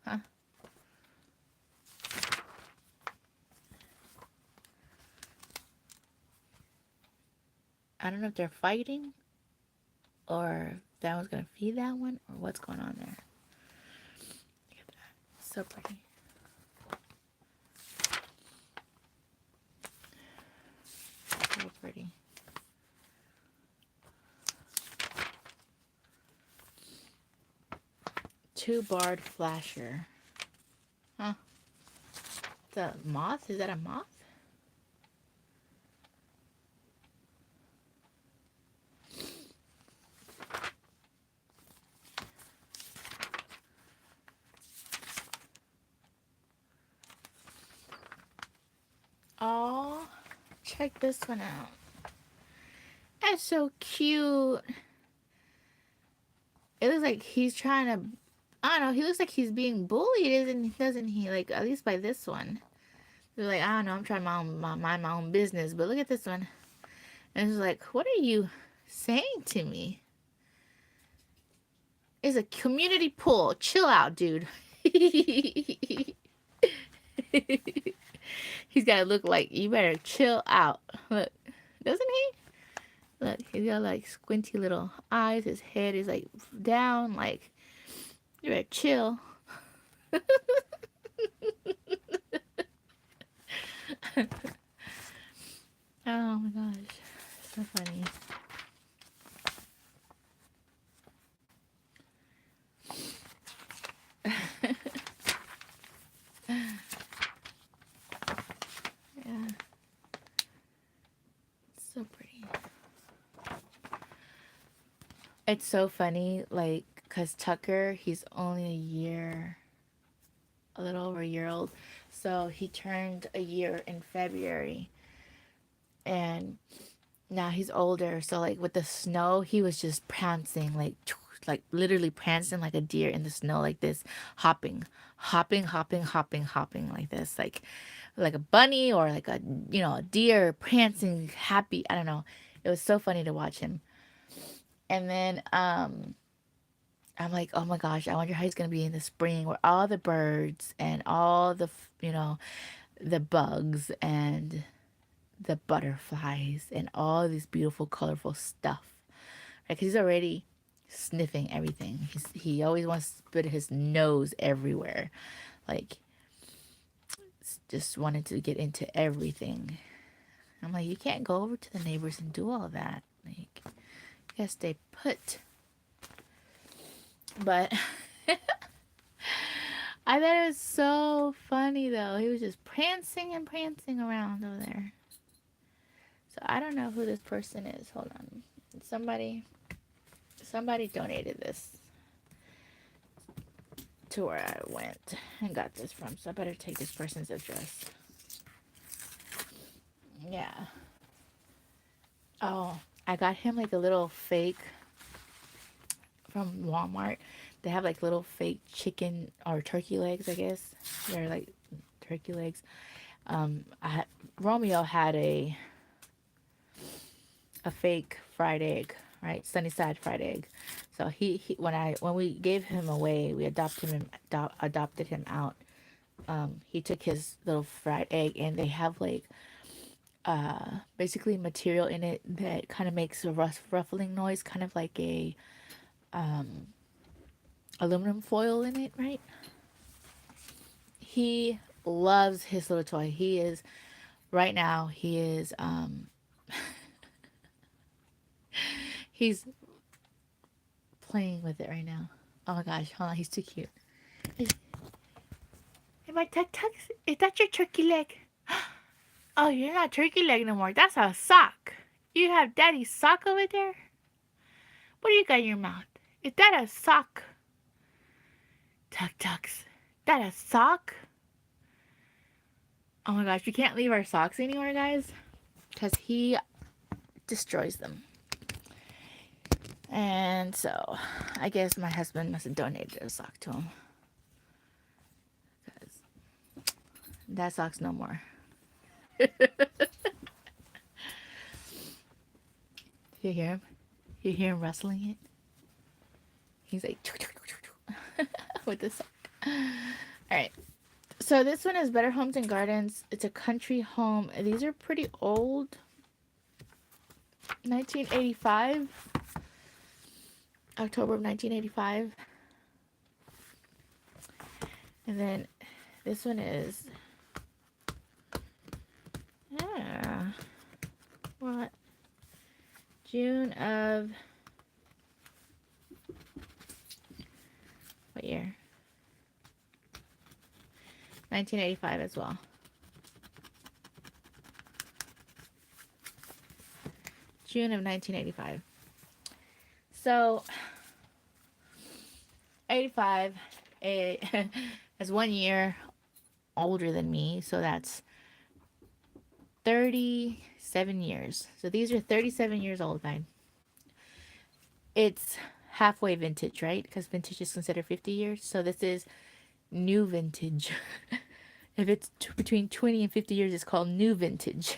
Huh? I don't know if they're fighting or That one's gonna feed that one, or what's going on there? Look at that. So pretty. So pretty. Two-barred flasher. Huh. It's a moth? Is that a moth? Oh, check this one out. That's so cute. It looks like he's trying to, I don't know, he looks like he's being bullied, doesn't he? Like, at least by this one. They're like, I don't know, I'm trying mind my own business. But look at this one. And it's like, what are you saying to me? It's a community pool. Chill out, dude. He's got to look like, you better chill out. Look, doesn't he? Look, he's got like squinty little eyes. His head is like down. Like, you better chill. Oh my gosh. So funny. Yeah. So pretty. It's so funny, like, because Tucker, he's only a little over a year old. So he turned a year in February. And now he's older. So, like, with the snow, he was just prancing, like literally prancing like a deer in the snow, like this, hopping, hopping, hopping, hopping, hopping, like this, like a bunny or like a deer prancing, happy. I don't know. It was so funny to watch him. And then I'm like, oh my gosh, I wonder how he's gonna be in the spring, where all the birds and all the bugs and the butterflies and all this beautiful, colorful stuff. Right? Because he's already sniffing everything. He always wants to put his nose everywhere, like just wanted to get into everything. I'm like, you can't go over to the neighbors and do all that. Like, you gotta stay put. But I thought it was so funny though. He was just prancing and prancing around over there. So I don't know who this person is. Hold on. Somebody donated this to where I went and got this from. So I better take this person's address. Yeah. Oh, I got him like a little fake from Walmart. They have like little fake chicken or turkey legs, I guess. They're like turkey legs. Romeo had a fake fried egg, right? Sunny side fried egg. So he when we gave him away, we adopted him out. He took his little fried egg, and they have like basically material in it that kind of makes a ruffling noise, kind of like a aluminum foil in it, right? He loves his little toy. Right now he is he's playing with it right now. Oh my gosh, hold on, he's too cute. Hey, my tux, is that your turkey leg? Oh, you're not turkey leg no more. That's a sock. You have daddy's sock over there? What do you got in your mouth? Is that a sock? Tux, that a sock? Oh my gosh, we can't leave our socks anywhere, guys, because he destroys them. And so, I guess my husband must have donated a sock to him, because that sock's no more. You hear him? You hear him rustling it? He's like with the sock. Alright. So this one is Better Homes and Gardens. It's a country home. These are pretty old. 1985. October of 1985. And then this one is, what? June of, what year? 1985 as well. June of 1985. So, 85 is 1 year older than me, so that's 37 years. So these are 37 years old, guys. It's halfway vintage, right? Because vintage is considered 50 years. So this is new vintage. If it's between 20 and 50 years, it's called new vintage.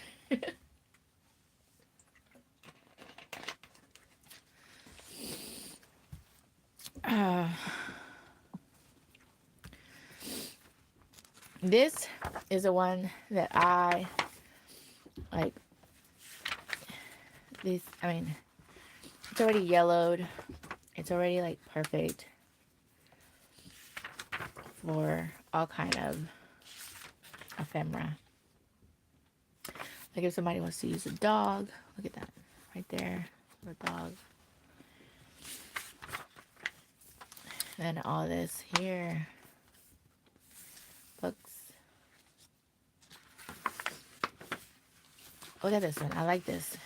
This is the one that I like. This, I mean, it's already yellowed. It's already like perfect for all kind of ephemera. Like if somebody wants to use a dog, look at that right there, the dog. And all this here, books. Look at this one. I like this.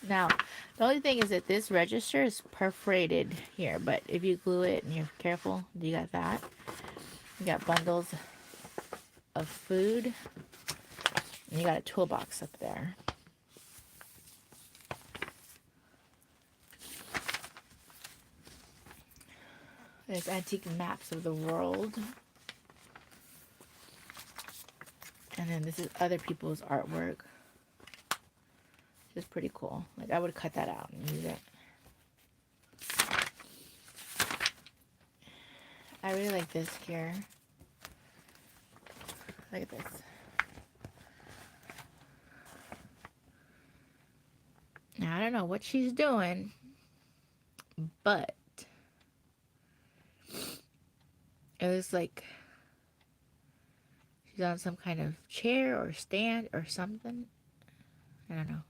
Now, the only thing is that this register is perforated here, but if you glue it and you're careful, you got that. You got bundles of food, and you got a toolbox up there. There's antique maps of the world. And then this is other people's artwork. It's pretty cool. Like I would cut that out and use it. I really like this here. Look at this. Now I don't know what she's doing, but it looks like she's on some kind of chair or stand or something. I don't know.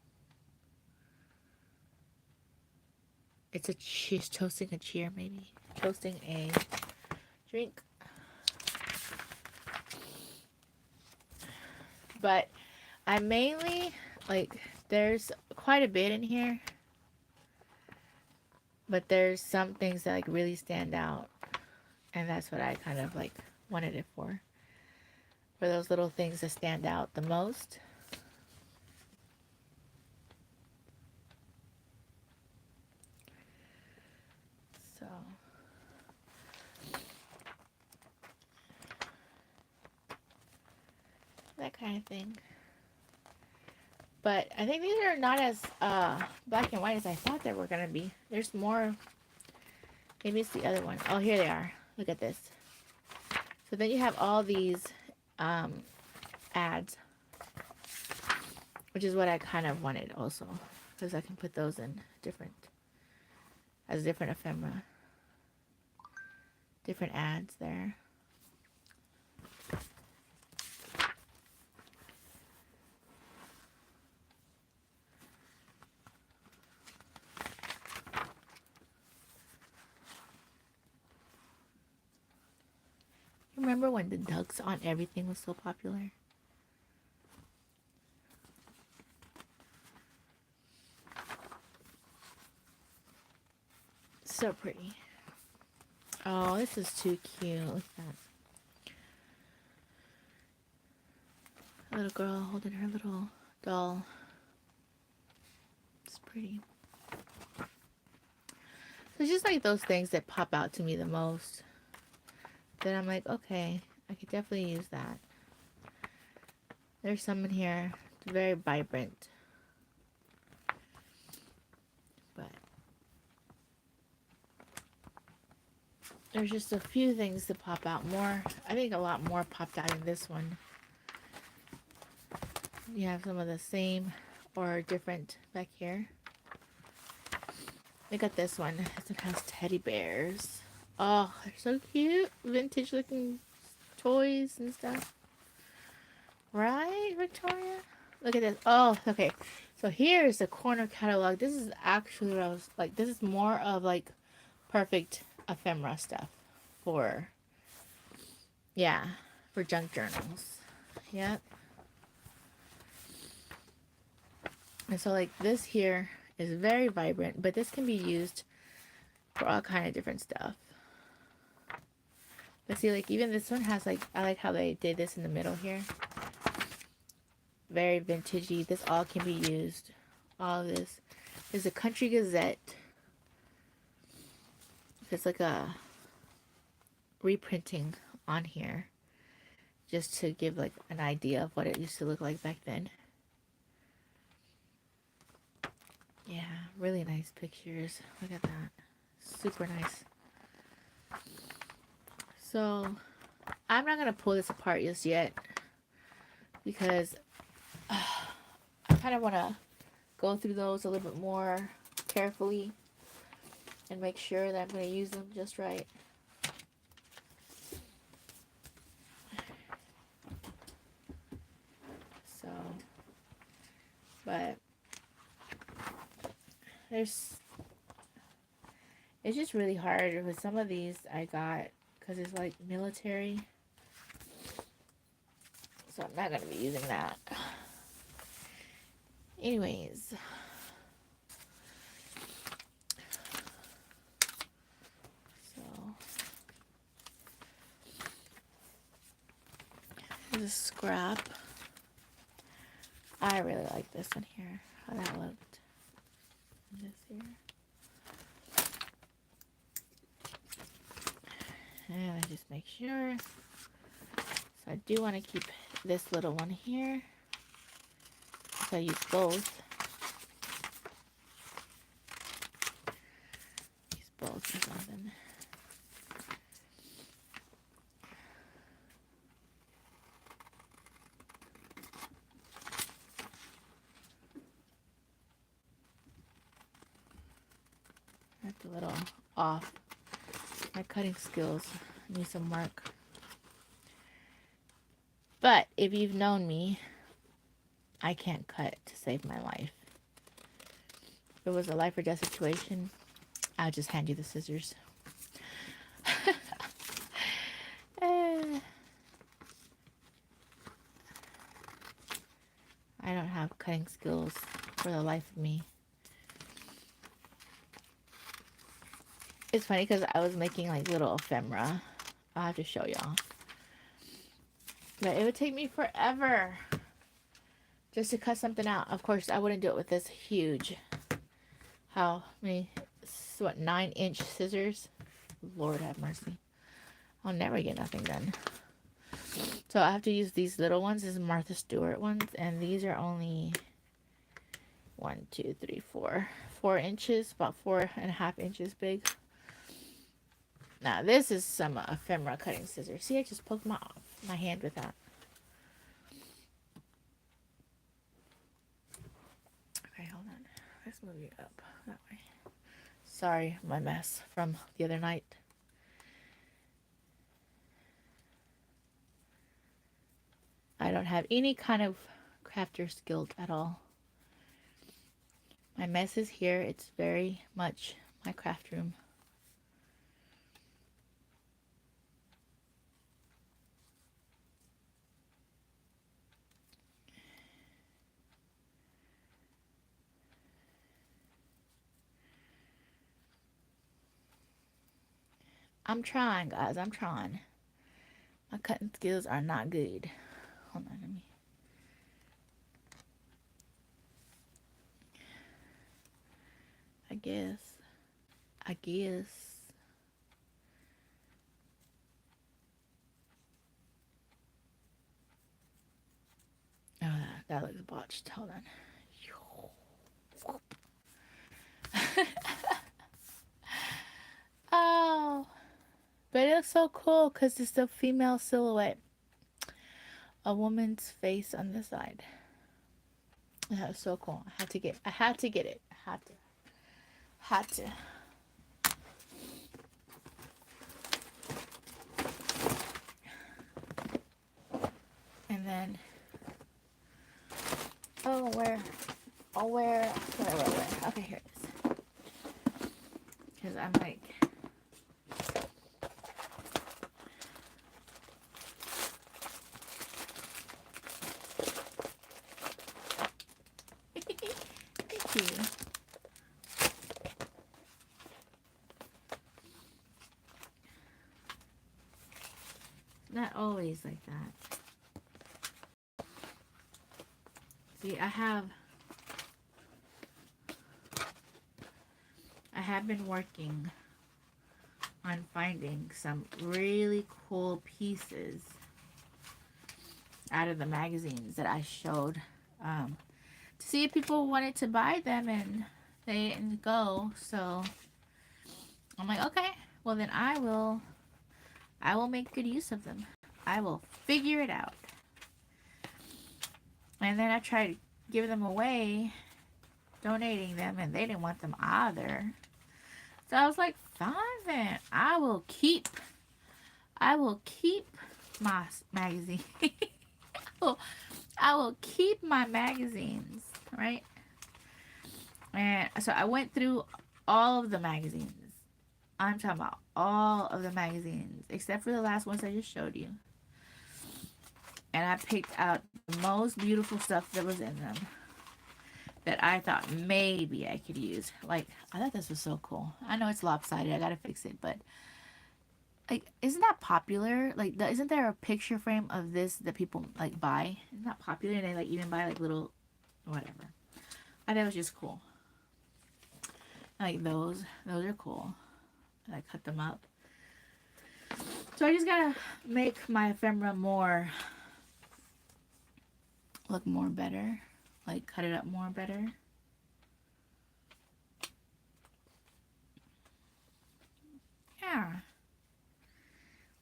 She's toasting a chair, maybe. Toasting a drink. But I mainly, like, there's quite a bit in here. But there's some things that, like, really stand out. And that's what I kind of, like, wanted it for. For those little things that stand out the most. So. That kind of thing. But I think these are not as black and white as I thought they were going to be. There's more. Maybe it's the other one. Oh, here they are. Look at this. So then you have all these ads, which is what I kind of wanted also, because I can put those in as different ephemera. Different ads there. Remember when the ducks on everything was so popular? So pretty. Oh, this is too cute. Look at that. A little girl holding her little doll. It's pretty. So it's just like those things that pop out to me the most. Then I'm like, okay, I could definitely use that. There's some in here. It's very vibrant. But there's just a few things that pop out more. I think a lot more popped out in this one. You have some of the same or different back here. We got this one. This one has teddy bears. Oh, they're so cute. Vintage looking toys and stuff. Right, Victoria? Look at this. Oh, okay. So here's the corner catalog. This is actually what I was like. This is more of like perfect ephemera stuff for, yeah, for junk journals. Yep. And so like this here is very vibrant, but this can be used for all kind of different stuff. But see, like even this one has like, I like how they did this in the middle here. Very vintagey. This all can be used. All of this is a Country Gazette. It's like a reprinting on here, just to give like an idea of what it used to look like back then. Yeah, really nice pictures. Look at that. Super nice. So, I'm not going to pull this apart just yet because I kind of want to go through those a little bit more carefully and make sure that I'm going to use them just right. So, but it's just really hard with some of these I got because it's like military. So I'm not going to be using that. Anyways. So. Here's a scrap. I really like this one here. How that looked. This here. And I just make sure. So I do want to keep this little one here. So I use both. Use both or something. That's a little off. My cutting skills need some work. But if you've known me, I can't cut to save my life. If it was a life or death situation, I'll just hand you the scissors. I don't have cutting skills for the life of me. It's funny because I was making like little ephemera. I'll have to show y'all. But it would take me forever just to cut something out. Of course, I wouldn't do it with this huge, how many, what, 9-inch scissors? Lord have mercy. I'll never get nothing done. So I have to use these little ones. These are Martha Stewart ones. And these are only 1, 2, 3, 4. 4 inches, about 4.5 inches big. Now this is some ephemera cutting scissors. See, I just poked my hand with that. Okay, hold on. Let's move you up that way. Sorry, my mess from the other night. I don't have any kind of crafter skill at all. My mess is here. It's very much my craft room. I'm trying, guys. I'm trying. My cutting skills are not good. Hold on, let me. I guess. Oh, that looks botched. Hold on. Oh, but it looks so cool because it's a female silhouette. A woman's face on the side. That was so cool. I had to get it. I had to. Had to. And then, where? Okay, here it is. Because I'm like, thank you. Not always like that. See, I have been working on finding some really cool pieces out of the magazines that I showed, to see if people wanted to buy them, and they didn't go. So I'm like, okay, well then I will make good use of them. I will figure it out. And then I tried to give them away, donating them, and they didn't want them either. So I was like, fine then, I will keep my magazine. I will keep my magazines, right? And so I went through all of the magazines. I'm talking about all of the magazines, except for the last ones I just showed you. And I picked out the most beautiful stuff that was in them that I thought maybe I could use. Like, I thought this was so cool. I know it's lopsided, I gotta fix it, but like, isn't that popular? Like, isn't there a picture frame of this that people like buy? Isn't that popular? And they like even buy like little, whatever. I thought it was just cool. Like those are cool. I cut them up. So I just gotta make my ephemera look more better. Like, cut it up more better. Yeah.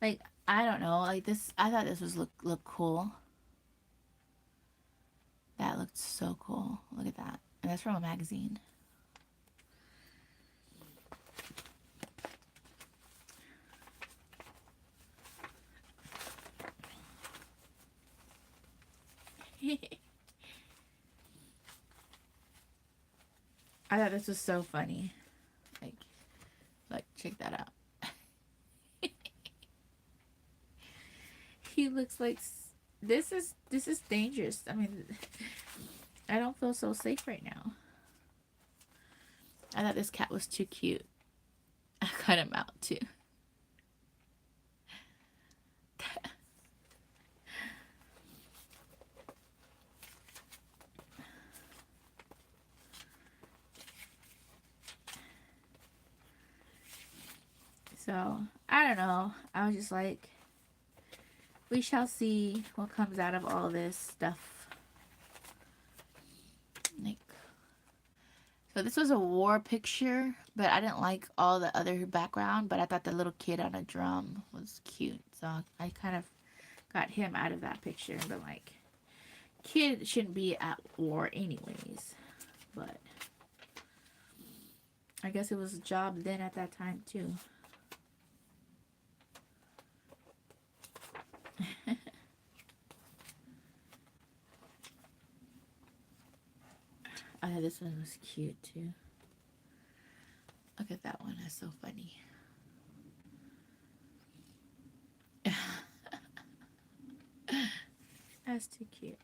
Like, I don't know. Like this, I thought this was look cool. That looked so cool. Look at that. And that's from a magazine. I thought this was so funny. Like, check that out. He looks like, this is dangerous. I mean, I don't feel so safe right now. I thought this cat was too cute. I cut him out too. So, I don't know. I was just like, we shall see what comes out of all this stuff. Like, so this was a war picture, but I didn't like all the other background, but I thought the little kid on a drum was cute. So I kind of got him out of that picture. But like, kid shouldn't be at war anyways. But I guess it was a job then at that time too. I thought this one was cute too. Look at that one, that's so funny. That's too cute.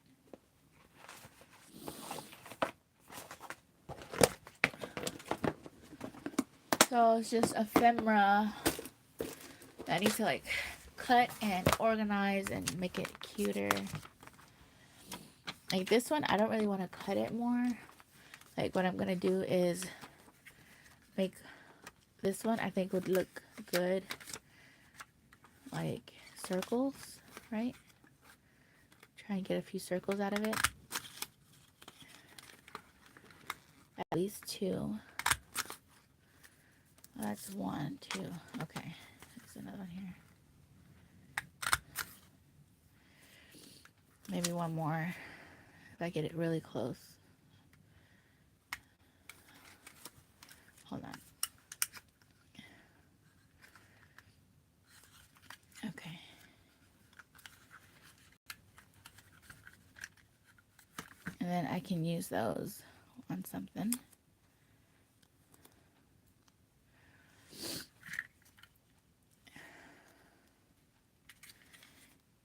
So it's just ephemera that I need to like cut and organize and make it cuter. Like this one, I don't really want to cut it more. Like what I'm gonna do is make this one, I think would look good. Like circles, right? Try and get a few circles out of it. At least two. That's 1, 2. Okay, there's another one here. Maybe one more if I get it really close. Hold on. then I can use those on something.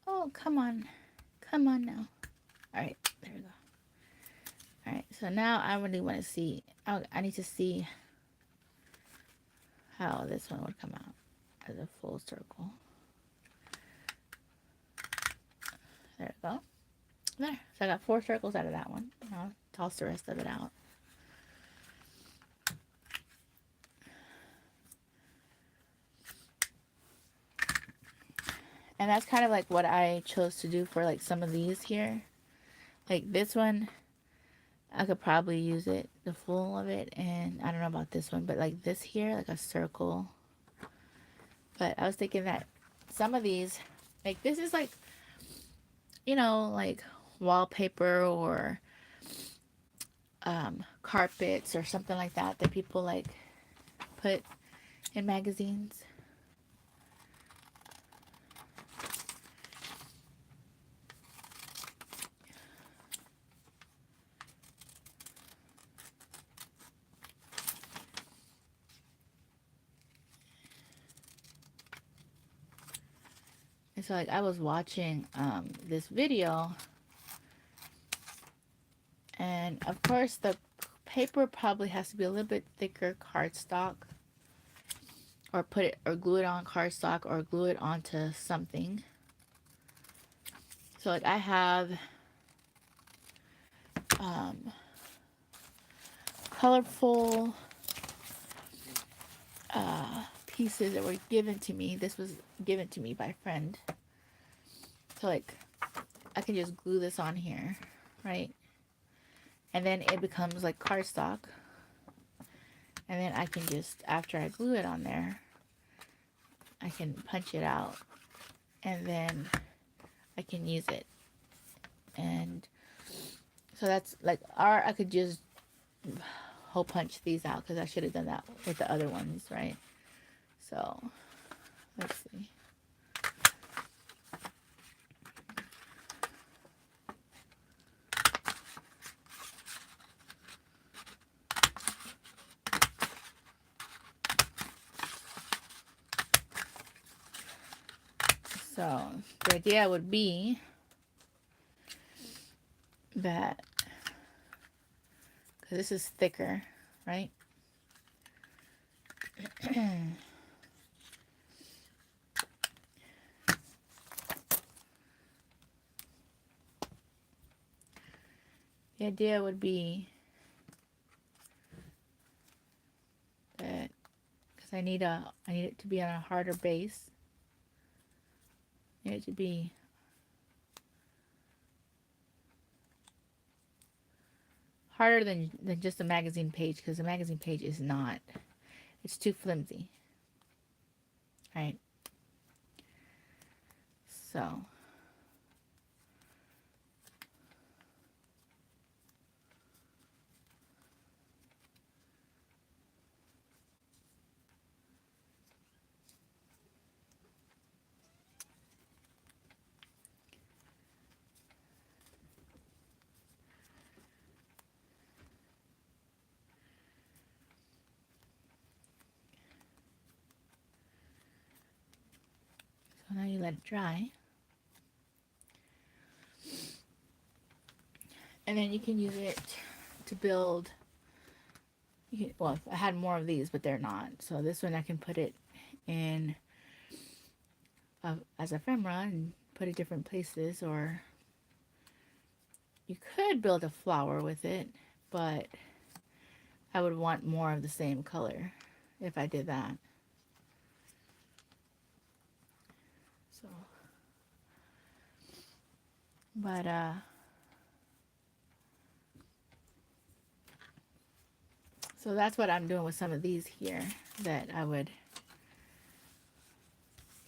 Oh, come on. Come on now. All right, there we go. All right, so now I really want to see. I need to see how this one would come out as a full circle. There we go. There. So I got 4 circles out of that one. I'll toss the rest of it out. And that's kind of like what I chose to do for like some of these here. Like this one, I could probably use it, the full of it. And I don't know about this one, but like this here, like a circle. But I was thinking that some of these, like this is like, you know, like wallpaper or carpets or something like that that people like put in magazines. And so like I was watching this video, and of course the paper probably has to be a little bit thicker cardstock, or put it or glue it on cardstock or glue it onto something. So like I have colorful pieces that were given to me. This was given to me by a friend. So like I can just glue this on here, right? And then it becomes like cardstock. And then I can just, after I glue it on there, I can punch it out. And then I can use it. And so that's like, or I could just hole punch these out, because I should have done that with the other ones, right? So let's see. So the idea would be that, because this is thicker, right? The idea would be that, because I need it to be on a harder base. I need it to be harder than just a magazine page, because a magazine page is not. It's too flimsy. Right? So now you let it dry. And then you can use it to build. Well, I had more of these, but they're not. So this one I can put it in as ephemera and put it different places. Or you could build a flower with it, but I would want more of the same color if I did that. So, but so that's what I'm doing with some of these here, that I would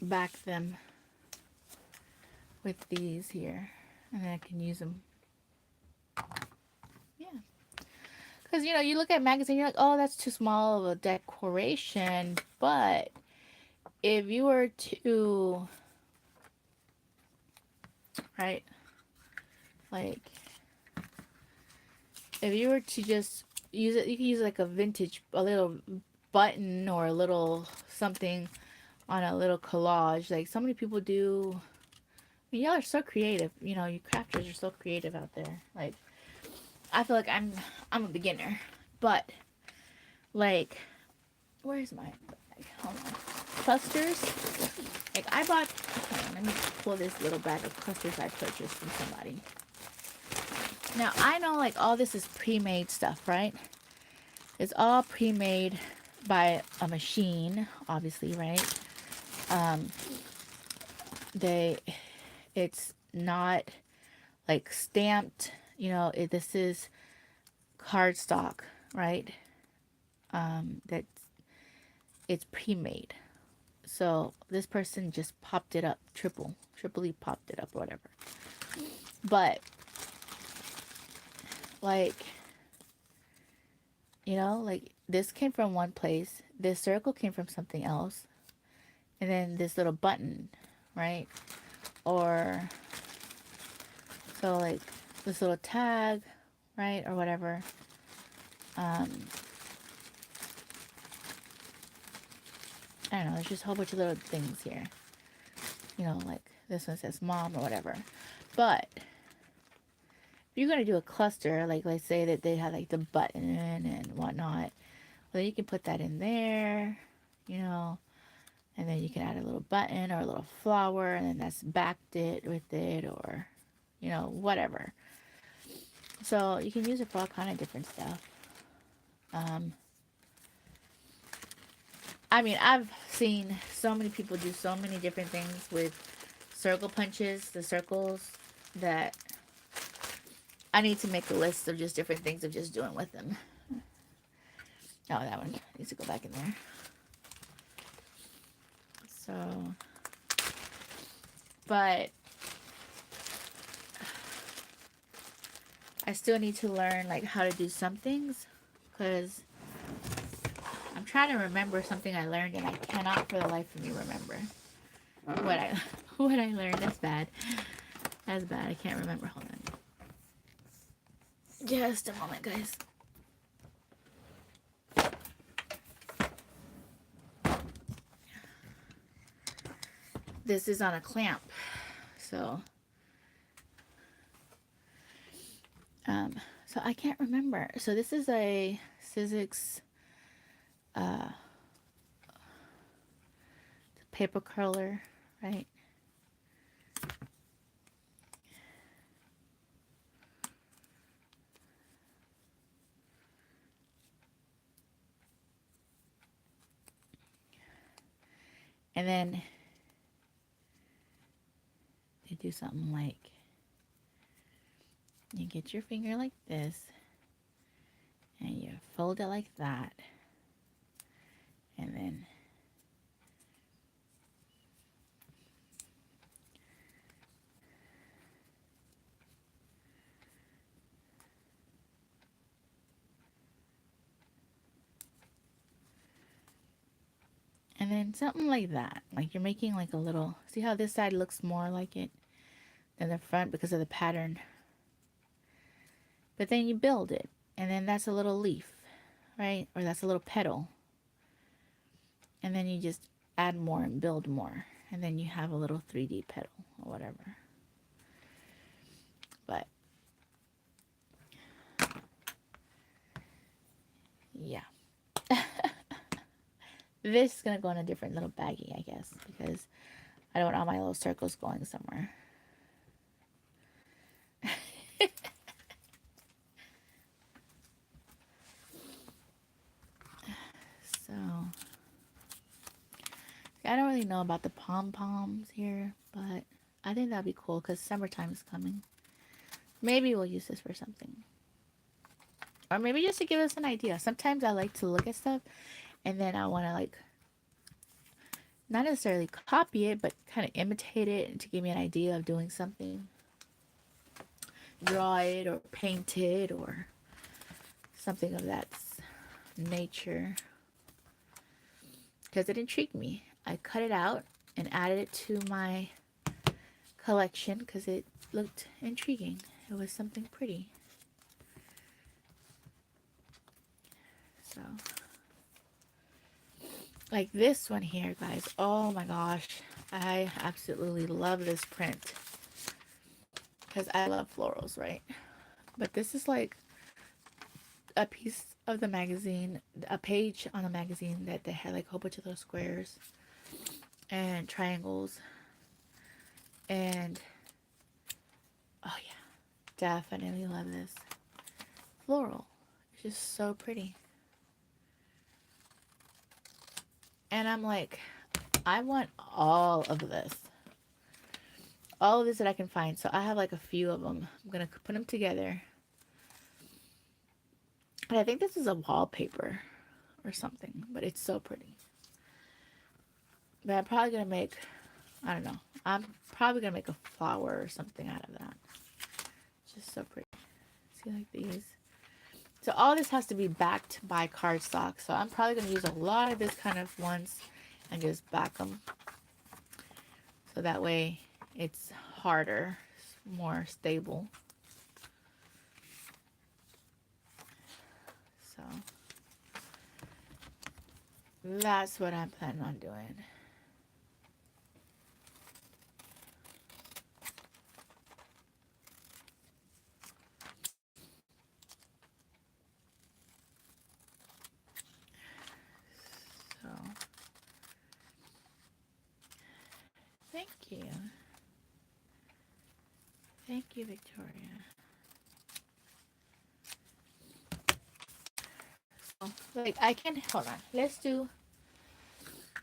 back them with these here, and then I can use them. Yeah. Because, you know, you look at magazine, you're like, oh, that's too small of a decoration. But if you were to, right, like, if you were to just use it, you can use like a vintage, a little button or a little something on a little collage. Like so many people do. I mean, y'all are so creative. You know, you crafters are so creative out there. Like I feel like I'm a beginner, but like where's my bag? Hold on. Clusters. Like I bought. Hold on, let me pull this little bag of clusters I purchased from somebody. Now I know like all this is pre-made stuff, right? It's all pre-made by a machine, obviously, right? Um, they, it's not like stamped. You know, this is cardstock, right? That it's pre-made. So this person just popped it up, triply popped it up, or whatever. But like, you know, like this came from one place, this circle came from something else, and then this little button, right? Or so like this little tag, right? Or whatever. Um, I don't know, there's just a whole bunch of little things here. You know, like this one says mom or whatever. But if you're gonna do a cluster, like let's say that they had like the button and whatnot, well, then you can put that in there, you know, and then you can add a little button or a little flower, and then that's backed it with it, or you know, whatever. So you can use it for all kind of different stuff. Um, I mean, I've seen so many people do so many different things with circle punches, the circles, that I need to make a list of just different things of just doing with them. Oh, that one needs to go back in there. So, but I still need to learn like how to do some things, because I'm trying to remember something I learned and I cannot for the life of me remember what I what I learned. That's bad. That's bad. I can't remember. Hold on. Just a moment, guys. This is on a clamp, so so I can't remember. So this is a Sizzix paper curler, right? And then you do something like you get your finger like this and you fold it like that, and then something like that. Like you're making like a little, see how this side looks more like it than the front because of the pattern. But then you build it, and then that's a little leaf, right? Or that's a little petal. And then you just add more and build more. And then you have a little 3D petal or whatever. But yeah. This is going to go in a different little baggie, I guess, because I don't want all my little circles going somewhere. So, I don't really know about the pom-poms here, but I think that'd be cool because summertime is coming. Maybe we'll use this for something. Or maybe just to give us an idea. Sometimes I like to look at stuff and then I want to like, not necessarily copy it, but kind of imitate it to give me an idea of doing something. Draw it or paint it or something of that nature. Because it intrigued me. I cut it out and added it to my collection because it looked intriguing. It was something pretty. So, like this one here, guys. Oh my gosh. I absolutely love this print. Because I love florals, right? But this is like a piece of the magazine, a page on the magazine that they had like a whole bunch of those squares and triangles. And, oh yeah, definitely love this. Floral. It's just so pretty. And I'm like, I want all of this. All of this that I can find. So I have like a few of them. I'm going to put them together. And I think this is a wallpaper or something. But it's so pretty. But I'm probably going to make, I don't know. I'm probably going to make a flower or something out of that. It's just so pretty. See, like these. So all this has to be backed by cardstock. So I'm probably going to use a lot of this kind of ones and just back them. So that way it's harder, more stable. So that's what I'm planning on doing. So thank you. Thank you, Victoria. So, like, I can, hold on. Let's do,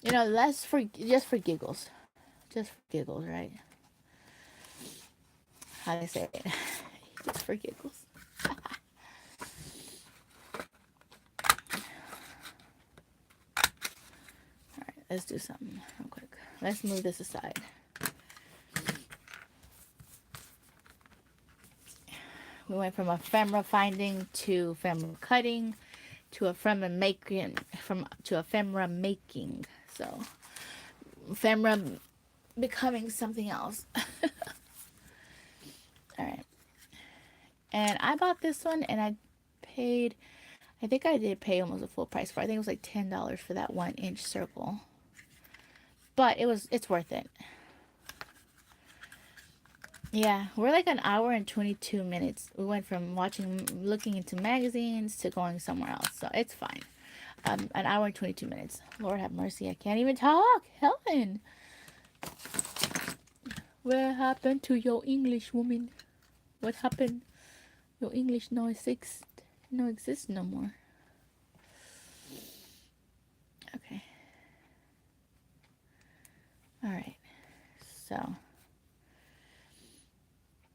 you know, let's for, just for giggles. Just for giggles, right? How do I say it? Just for giggles. Alright, let's do something real quick. Let's move this aside. We went from ephemera finding to ephemera cutting to ephemera making, to ephemera making. So ephemera becoming something else. All right. And I bought this one and I paid, I think I did pay almost a full price for it. I think it was like $10 for that 1-inch circle. But it's worth it. Yeah, we're like an hour and 22 minutes. We went from looking into magazines to going somewhere else. So it's fine. An hour and 22 minutes. Lord have mercy, I can't even talk. Helen. What happened to your English, woman? What happened? Your English no exist no more. Okay. All right. So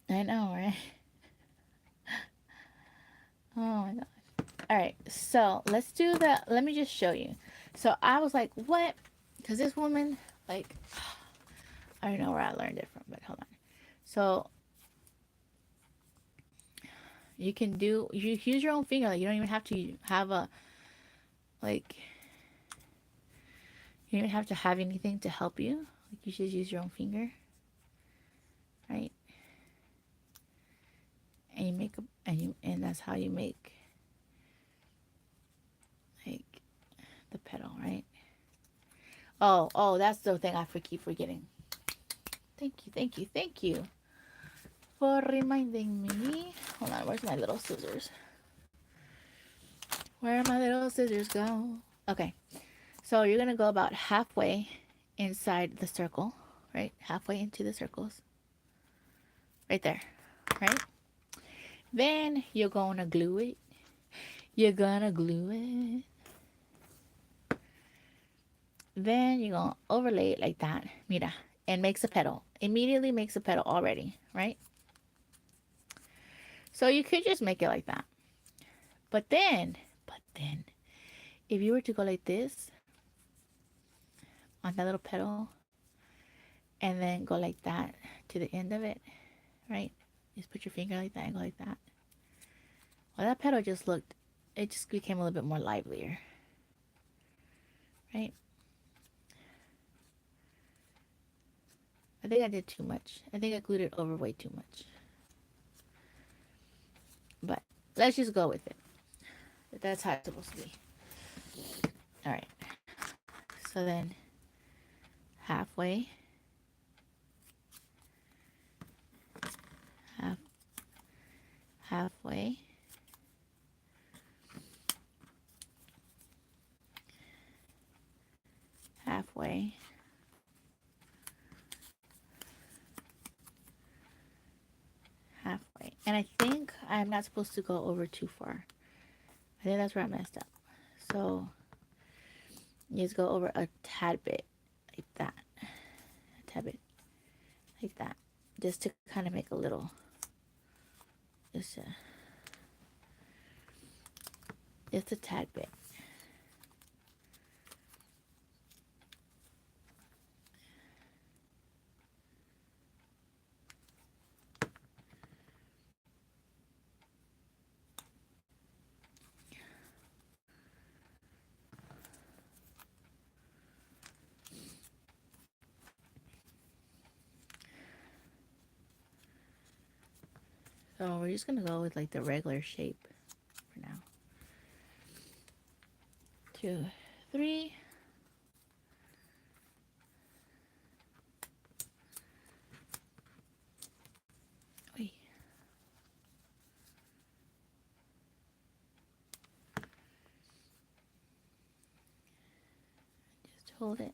I know, right? Oh my gosh. All right. So let's do that. Let me just show you. So I was like, what? Because this woman, like, I don't know where I learned it from, but hold on. So you use your own finger. Like, you don't even have to have a, like, you don't even have to have anything to help you. Like, you just use your own finger, right? And you make and that's how you make, like, the petal, right? Oh, that's the thing I keep forgetting. Thank you for reminding me. Hold on, where's my little scissors? Where my little scissors go? Okay, so you're gonna go about halfway inside the circle, right? Halfway into the circles, right there, right? Then you're gonna glue it. You're gonna glue it. Then you're gonna overlay it like that. Mira, and makes a petal. Immediately makes a petal already, right? So you could just make it like that. But then, if you were to go like this on that little petal, and then go like that to the end of it, right? Just put your finger like that and go like that. Well, that petal it just became a little bit more livelier, right? I think I did too much. I think I glued it over way too much. But let's just go with it. That's how it's supposed to be. All right. So then halfway, half, halfway, halfway, halfway. And I think I'm not supposed to go over too far. I think that's where I messed up. So you just go over a tad bit, like that. A tad bit, like that. Just to kind of make a little, just a tad bit. So we're just gonna go with like the regular shape for now. 2, 3. Wait. Just hold it.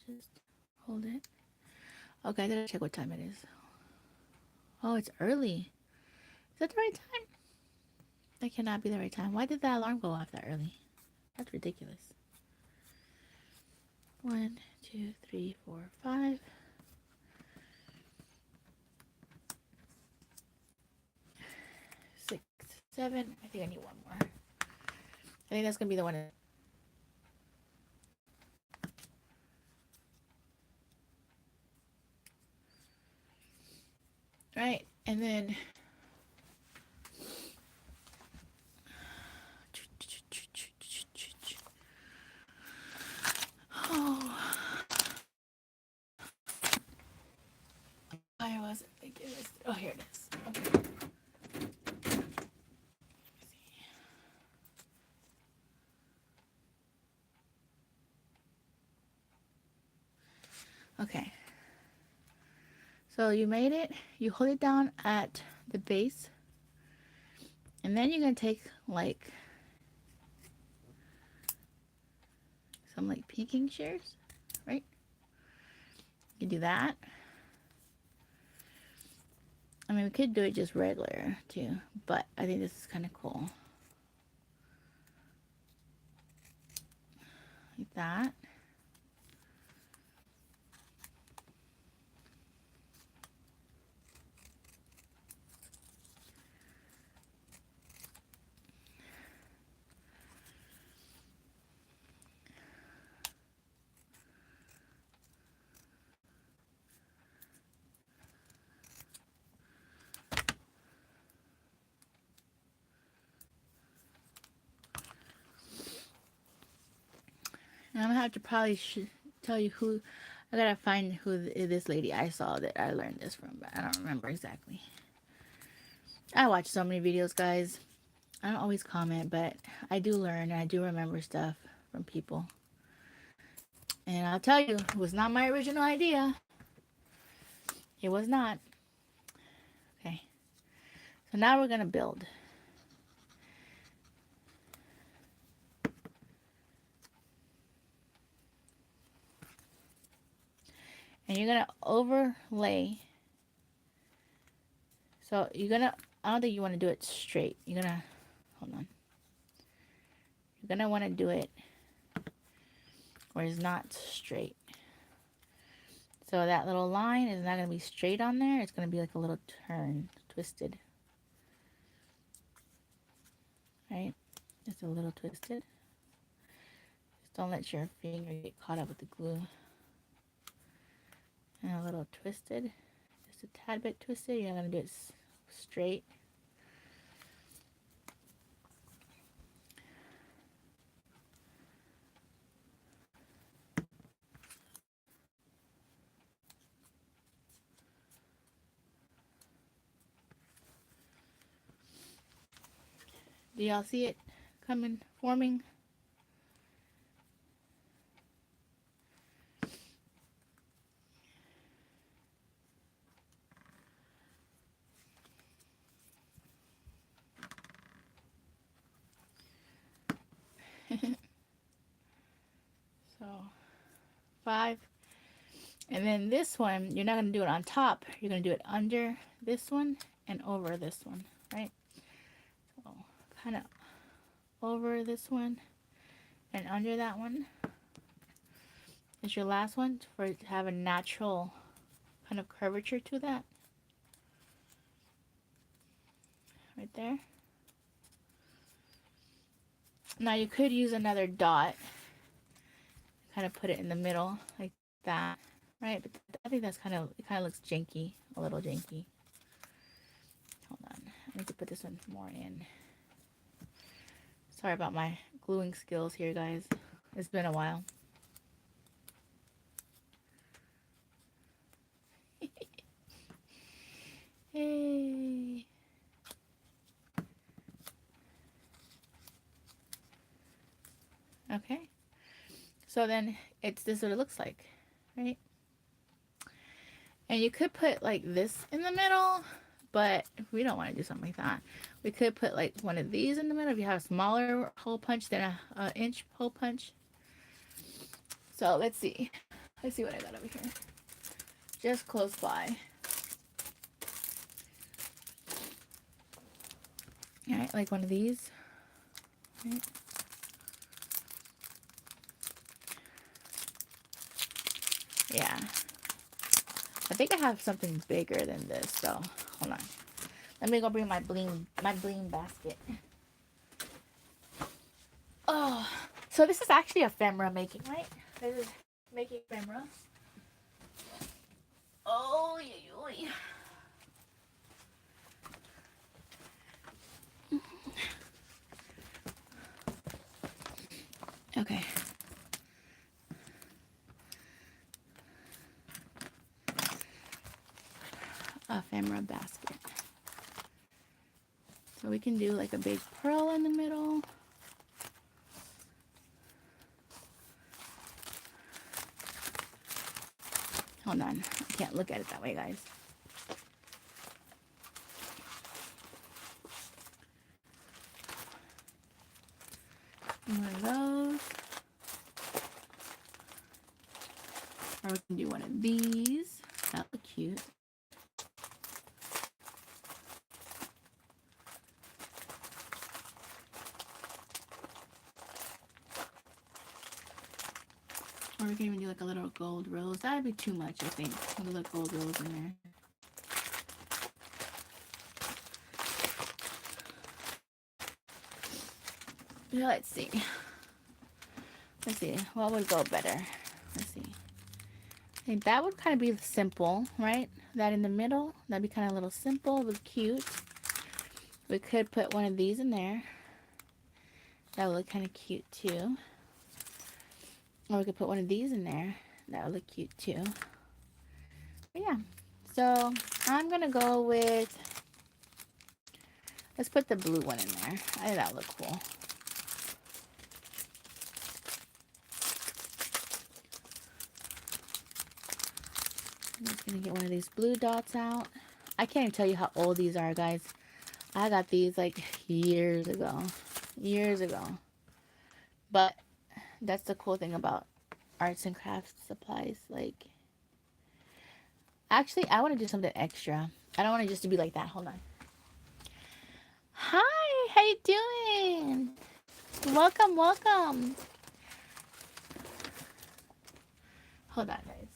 Just hold it. Okay, I gotta check what time it is. Oh, it's early. Is that the right time? That cannot be the right time. Why did that alarm go off that early? That's ridiculous. 1, 2, 3, 4, 5. 6, 7. I think I need one more. I think that's gonna be the one. Right, and then oh, I wasn't thinking this. Oh, here it is. Okay. Okay. So you made it. You hold it down at the base, and then you're gonna take like some like pinking shears, right? You can do that. I mean, we could do it just regular too, but I think this is kind of cool. Like that. And I'm gonna have to probably tell you who. I gotta find who this lady I saw that I learned this from, but I don't remember exactly. I watch so many videos, guys. I don't always comment, but I do learn and I do remember stuff from people. And I'll tell you, it was not my original idea. It was not. Okay. So now we're gonna build. And you're gonna overlay. So you're gonna, I don't think you wanna do it straight. You're gonna, hold on. You're gonna wanna do it where it's not straight. So that little line is not gonna be straight on there. It's gonna be like a little turn, twisted. Right? Just a little twisted. Just don't let your finger get caught up with the glue. And a little twisted. Just a tad bit twisted. You're not gonna do it straight. Do y'all see it coming, forming? So 5. And then this one, you're not going to do it on top. You're going to do it under this one and over this one, right? So kind of over this one and under that one is your last one for it to have a natural kind of curvature to that. Right there. Now you could use another dot, kind of put it in the middle like that, right? But I think that's kind of, it kind of looks janky, a little janky. Hold on, I need to put this one more in. Sorry about my gluing skills here, guys. It's been a while. Hey. Okay. So then it's this is what it looks like, right? And you could put like this in the middle, but if we don't want to do something like that, we could put like one of these in the middle if you have a smaller hole punch than a inch hole punch. So let's see. Let's see what I got over here. Just close by. Alright, like one of these. Right. Yeah. I think I have something bigger than this, so hold on. Let me go bring my bling basket. Oh, so this is actually ephemera making, right? This is making ephemera. Oh, yeah. Okay. Ephemera basket. So we can do like a big pearl in the middle. Hold on. I can't look at it that way, guys. One of those. Or we can do one of these. That would be cute. Or we can even do like a little gold rose. That would be too much, I think. A little gold rose in there. Let's see. Let's see. What would go better? Let's see. I think that would kind of be simple, right? That in the middle. That'd be kind of a little simple but cute. We could put one of these in there. That would look kind of cute too. Or we could put one of these in there. That would look cute too. But yeah. So I'm going to go with... Let's put the blue one in there. I think that would look cool. I'm just going to get one of these blue dots out. I can't even tell you how old these are, guys. I got these like years ago. Years ago. But that's the cool thing about arts and crafts supplies. Like, actually, I want to do something extra. I don't want it just to be like that. Hold on. Hi, how you doing? Welcome, welcome. Hold on, guys.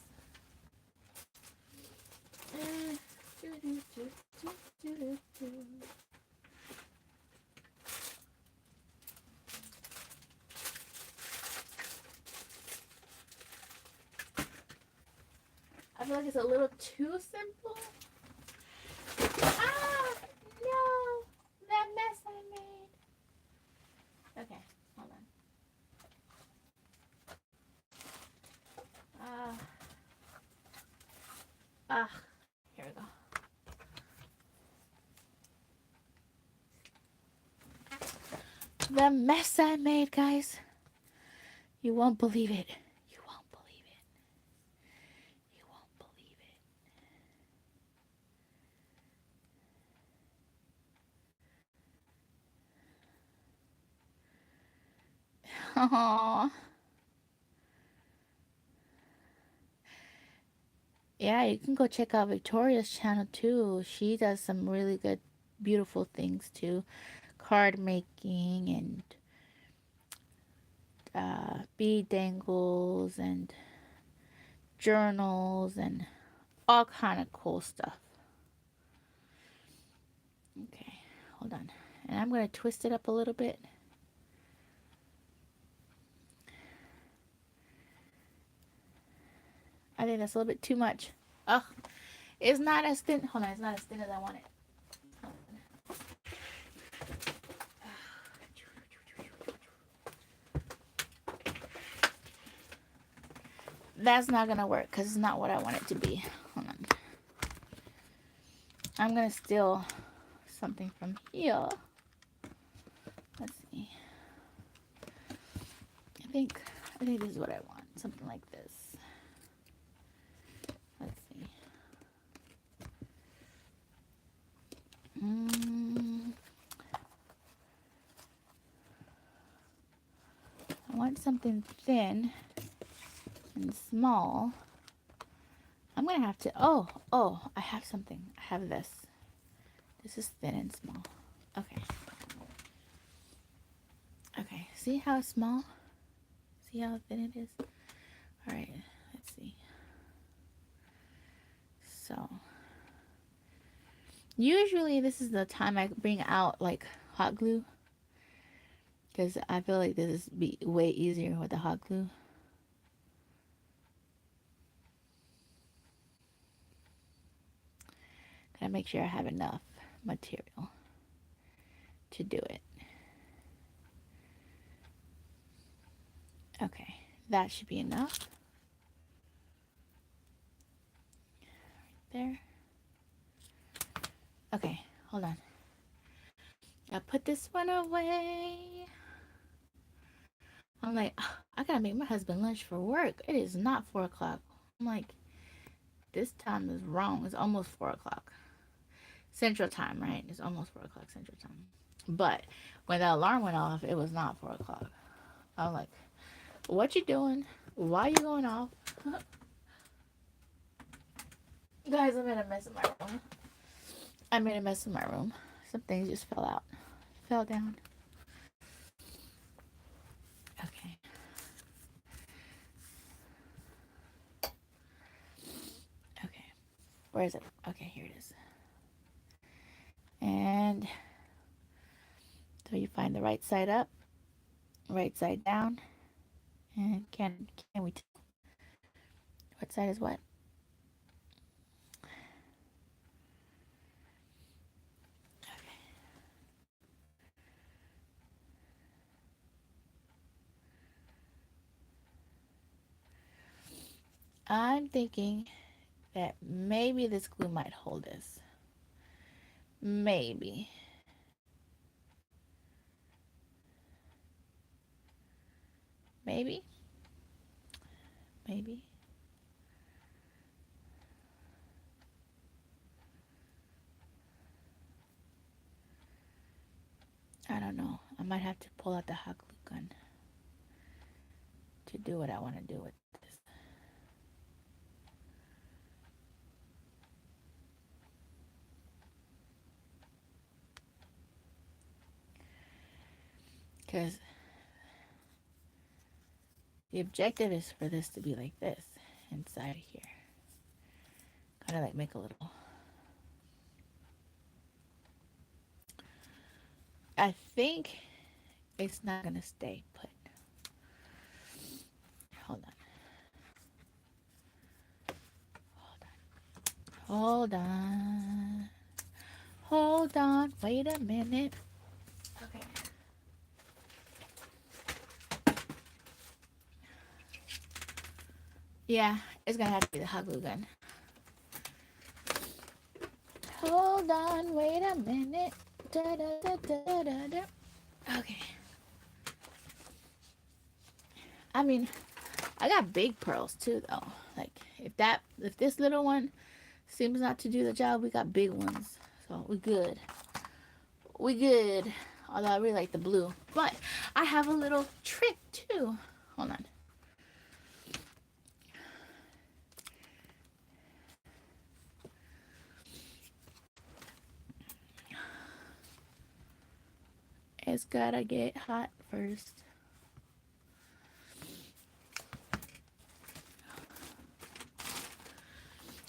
I feel like it's a little too simple. Ah, no, that mess I made. Okay, hold on. Here we go. The mess I made, guys. You won't believe it. You won't believe it. You won't believe it. Aww. Yeah, you can go check out Victoria's channel too. She does some really good, beautiful things too. Card making and bead dangles and journals and all kind of cool stuff. Okay, hold on. And I'm going to twist it up a little bit. I think that's a little bit too much. Oh, it's not as thin. Hold on, it's not as thin as I want it. That's not going to work because it's not what I want it to be. Hold on. I'm going to steal something from here. Let's see. I think this is what I want. Something like this. Let's see. I want something thin and small. I'm gonna have to, oh, I have something. I have this. This is thin and small. Okay. Okay, see how small? See how thin it is? All right, let's see. So, usually this is the time I bring out like hot glue, because I feel like this is be way easier with the hot glue. Gotta make sure I have enough material to do it. Okay, that should be enough. Right there. Okay, hold on. I'll put this one away. I'm like, oh, I gotta make my husband lunch for work. It is not 4 o'clock. I'm like, this time is wrong. It's almost 4 o'clock. Central time, right? It's almost 4 o'clock Central time. But when the alarm went off, it was not 4 o'clock. I'm like, what you doing? Why you going off? Guys, I made a mess in my room. I made a mess in my room. Some things just fell out. Fell down. Okay. Okay. Where is it? Okay, here it is. And so you find the right side up, right side down, and can we tell what side is what? Okay. I'm thinking that maybe this glue might hold this. Maybe. Maybe. Maybe. I don't know. I might have to pull out the hot glue gun to do what I want to do with this. Because the objective is for this to be like this inside of here. Kind of like make a little. I think it's not going to stay put. Hold on. Hold on. Hold on. Wait a minute. Okay. Yeah, it's gonna have to be the hot glue gun. Hold on, wait a minute. Da, da, da, da, da, da. Okay. I mean, I got big pearls too, though. Like, if this little one seems not to do the job, we got big ones. So, we good. We good. Although I really like the blue. But I have a little trick too. Hold on. It's gotta get hot first.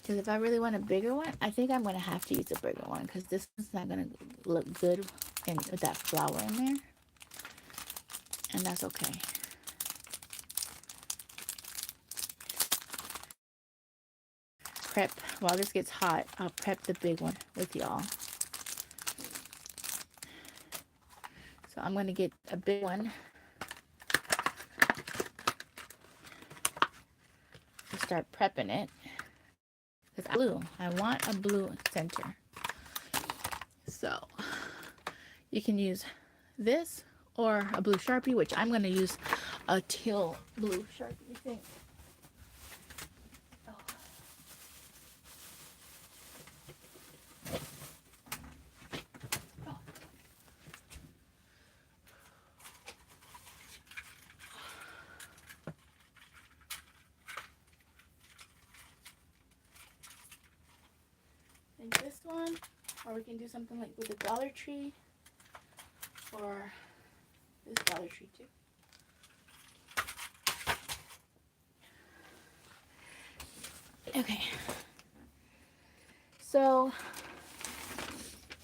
Because if I really want a bigger one, I think I'm going to have to use a bigger one. Because this one's not going to look good with that flower in there. And that's okay. Prep, while this gets hot, I'll prep the big one with y'all. So I'm going to get a big one. To start prepping it. Because blue. I want a blue center. So you can use this or a blue Sharpie, which I'm going to use a teal blue Sharpie, I think. This one, or we can do something like with the Dollar Tree, or this Dollar Tree too. Okay, so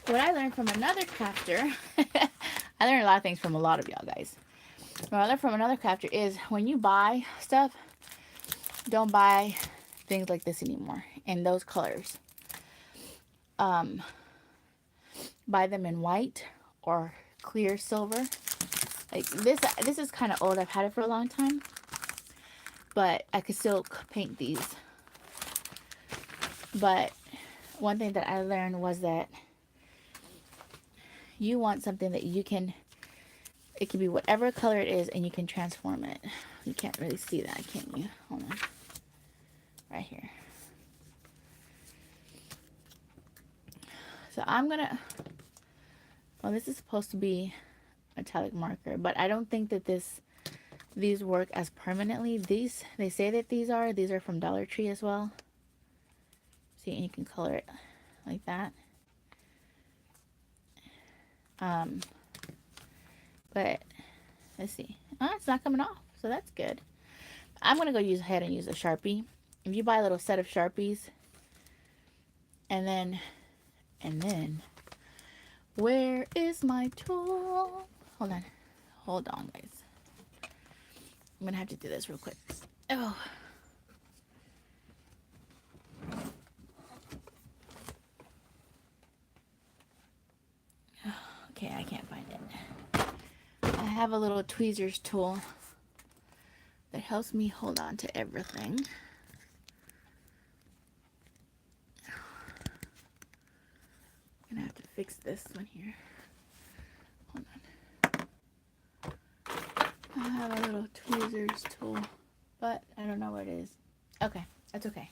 what I learned from another crafter, I learned a lot of things from a lot of y'all guys. What I learned from another crafter is when you buy stuff, don't buy things like this anymore in those colors. Buy them in white or clear silver. Like this is kind of old. I've had it for a long time, but I could still paint these. But one thing that I learned was that you want something that you can, it can be whatever color it is and you can transform it. You can't really see that, can you? Hold on. Right here. So I'm gonna, well, this is supposed to be metallic marker, but I don't think that these work as permanently. These, they say that these are from Dollar Tree as well. See, and you can color it like that. But let's see. Oh, it's not coming off, so that's good. I'm gonna go ahead and use a Sharpie. If you buy a little set of Sharpies, and then, where is my tool? Hold on, guys. I'm gonna have to do this real quick. Oh. Okay, I can't find it. I have a little tweezers tool that helps me hold on to everything. I'm gonna have to fix this one here. Hold on. I have a little tweezers tool, but I don't know where it is. Okay, that's okay.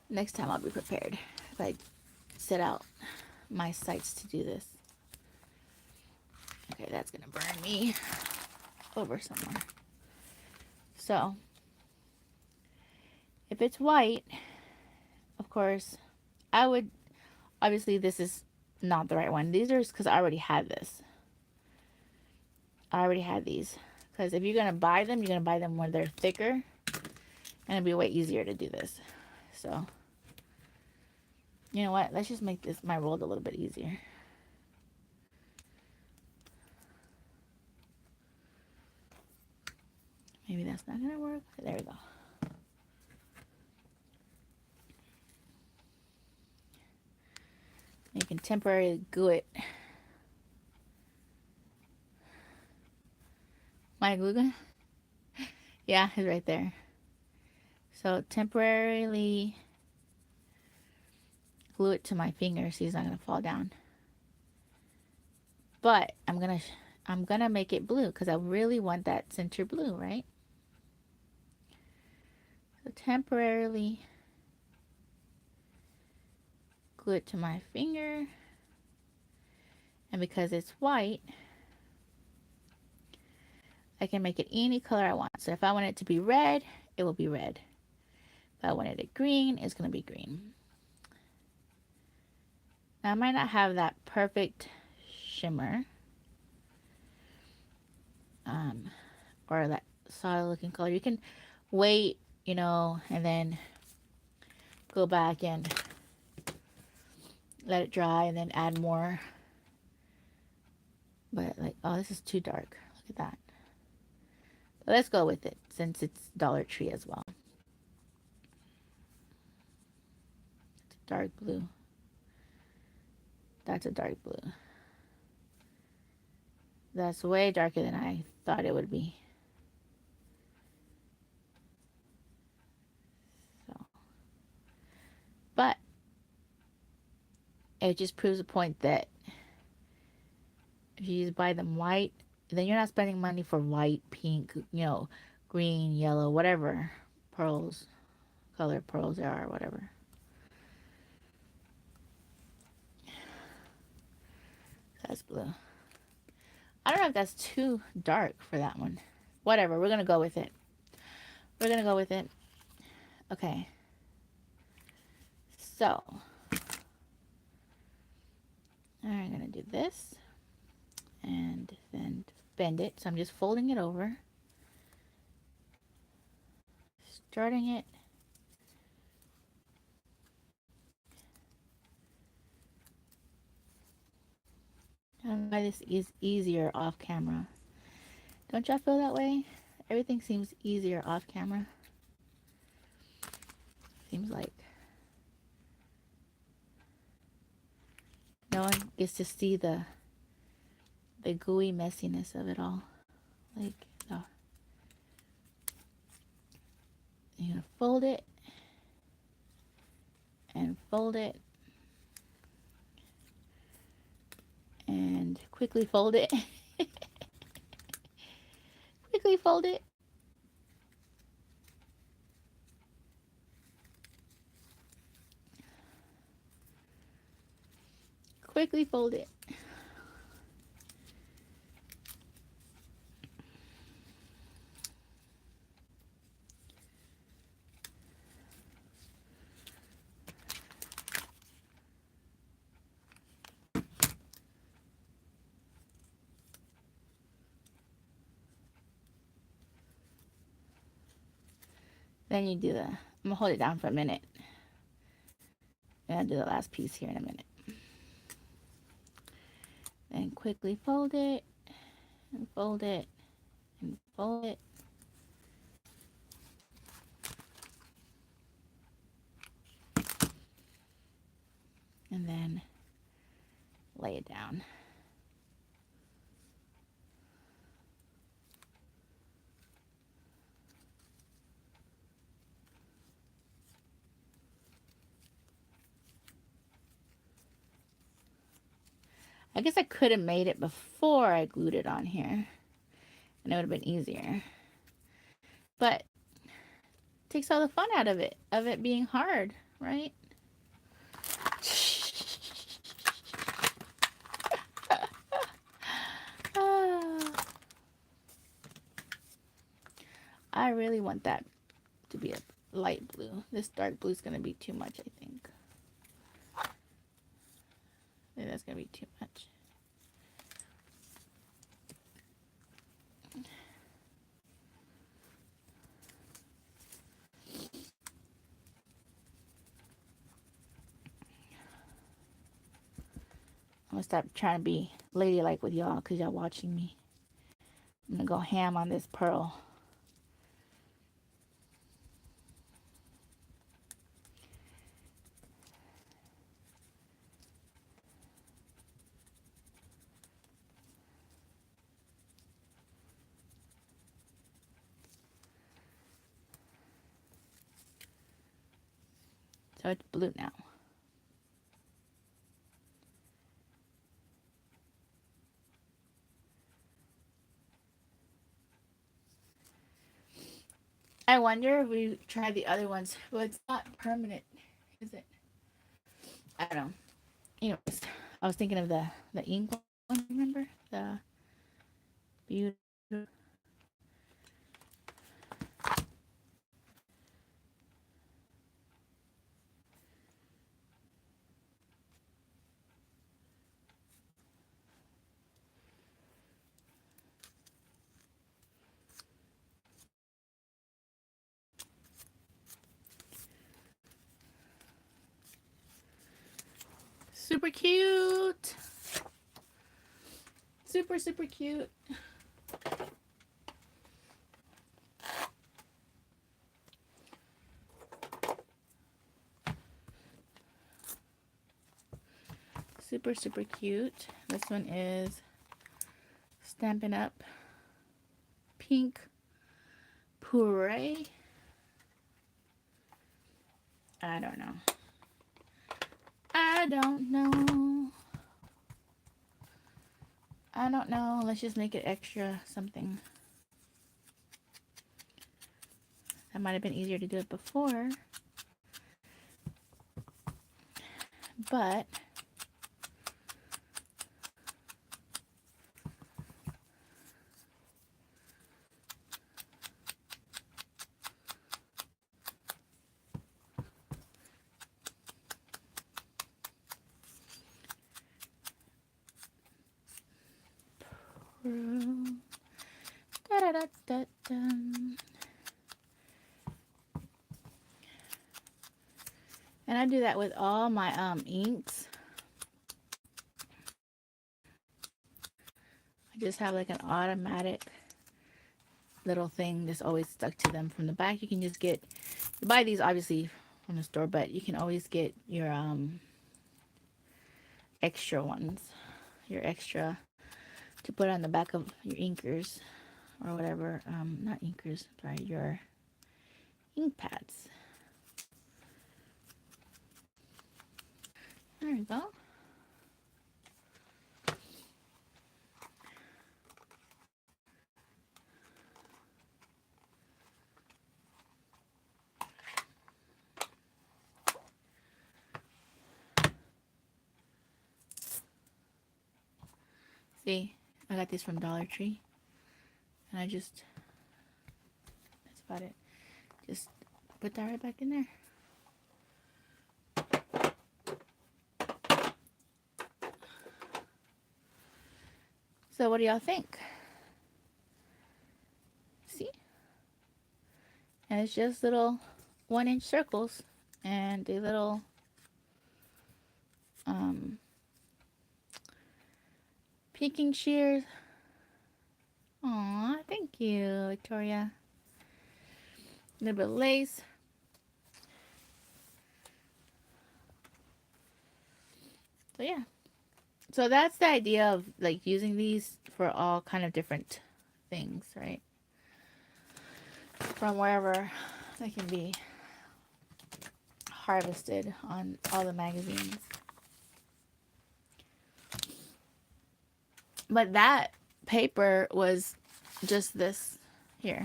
Next time I'll be prepared if I set out my sights to do this. Okay, that's gonna burn me over somewhere. So, if it's white, of course, I would, obviously this is not the right one. These are because I already had this. I already had these. Because if you're going to buy them, you're going to buy them when they're thicker. And it'll be way easier to do this. So, you know what? Let's just make this, my roll a little bit easier. Maybe that's not going to work. There we go. You can temporarily glue it. My glue gun? Yeah, it's right there. So temporarily glue it to my finger so it's not gonna fall down. But I'm gonna make it blue because I really want that center blue, right? So temporarily glue it to my finger. And because it's white, I can make it any color I want. So if I want it to be red, it will be red. If I wanted it green, it's going to be green. Now I might not have that perfect shimmer, or that solid looking color. You can wait, you know, and then go back and let it dry and then add more. But like, oh, this is too dark. Look at that. But let's go with it since it's Dollar Tree as well. It's a dark blue. That's a dark blue. That's way darker than I thought it would be. So, but it just proves a point that if you just buy them white, then you're not spending money for white, pink, you know, green, yellow, whatever pearls, colored pearls there are, whatever. That's blue. I don't know if that's too dark for that one. Whatever, we're gonna go with it. We're gonna go with it. Okay. So, I'm gonna do this and then bend it. So I'm just folding it over, starting it. I don't know why this is easier off camera. Don't y'all feel that way? Everything seems easier off camera. Seems like no one gets to see the gooey messiness of it all. Like, no. You're gonna fold it and fold it and quickly fold it. Quickly fold it. Quickly fold it. Then you do the, I'm gonna hold it down for a minute. And I'll do the last piece here in a minute. Then quickly fold it, and fold it, and fold it. And then lay it down. I guess I could have made it before I glued it on here, and it would have been easier. But it takes all the fun out of it being hard, right? I really want that to be a light blue. This dark blue is going to be too much, I think. I think that's going to be too much. I'm going to stop trying to be ladylike with y'all because y'all watching me. I'm going to go ham on this pearl. So it's blue now. I wonder if we try the other ones. Well, it's not permanent, is it? I don't know. Anyways, I was thinking of the ink one. Remember the beautiful. Super cute. Super, super cute. Super, super cute. This one is Stampin' Up! Pink Puree. I don't know. I don't know. I don't know. Let's just make it extra something. That might have been easier to do it before. But da, da, da, da. And I do that with all my inks. I just have like an automatic little thing that's always stuck to them. From the back, you can just get, you buy these obviously from the store, but you can always get your extra ones, your extra to put on the back of your inkers or whatever. Not inkers, sorry, your ink pads. There we go. See, I got these from Dollar Tree, and I just, that's about it. Just put that right back in there. So what do y'all think? See? And it's just little 1-inch circles and a little peeking shears. Aw, thank you, Victoria. A little bit of lace. So yeah. So that's the idea of like using these for all kind of different things, right? From wherever they can be harvested on all the magazines. But that paper was just this here.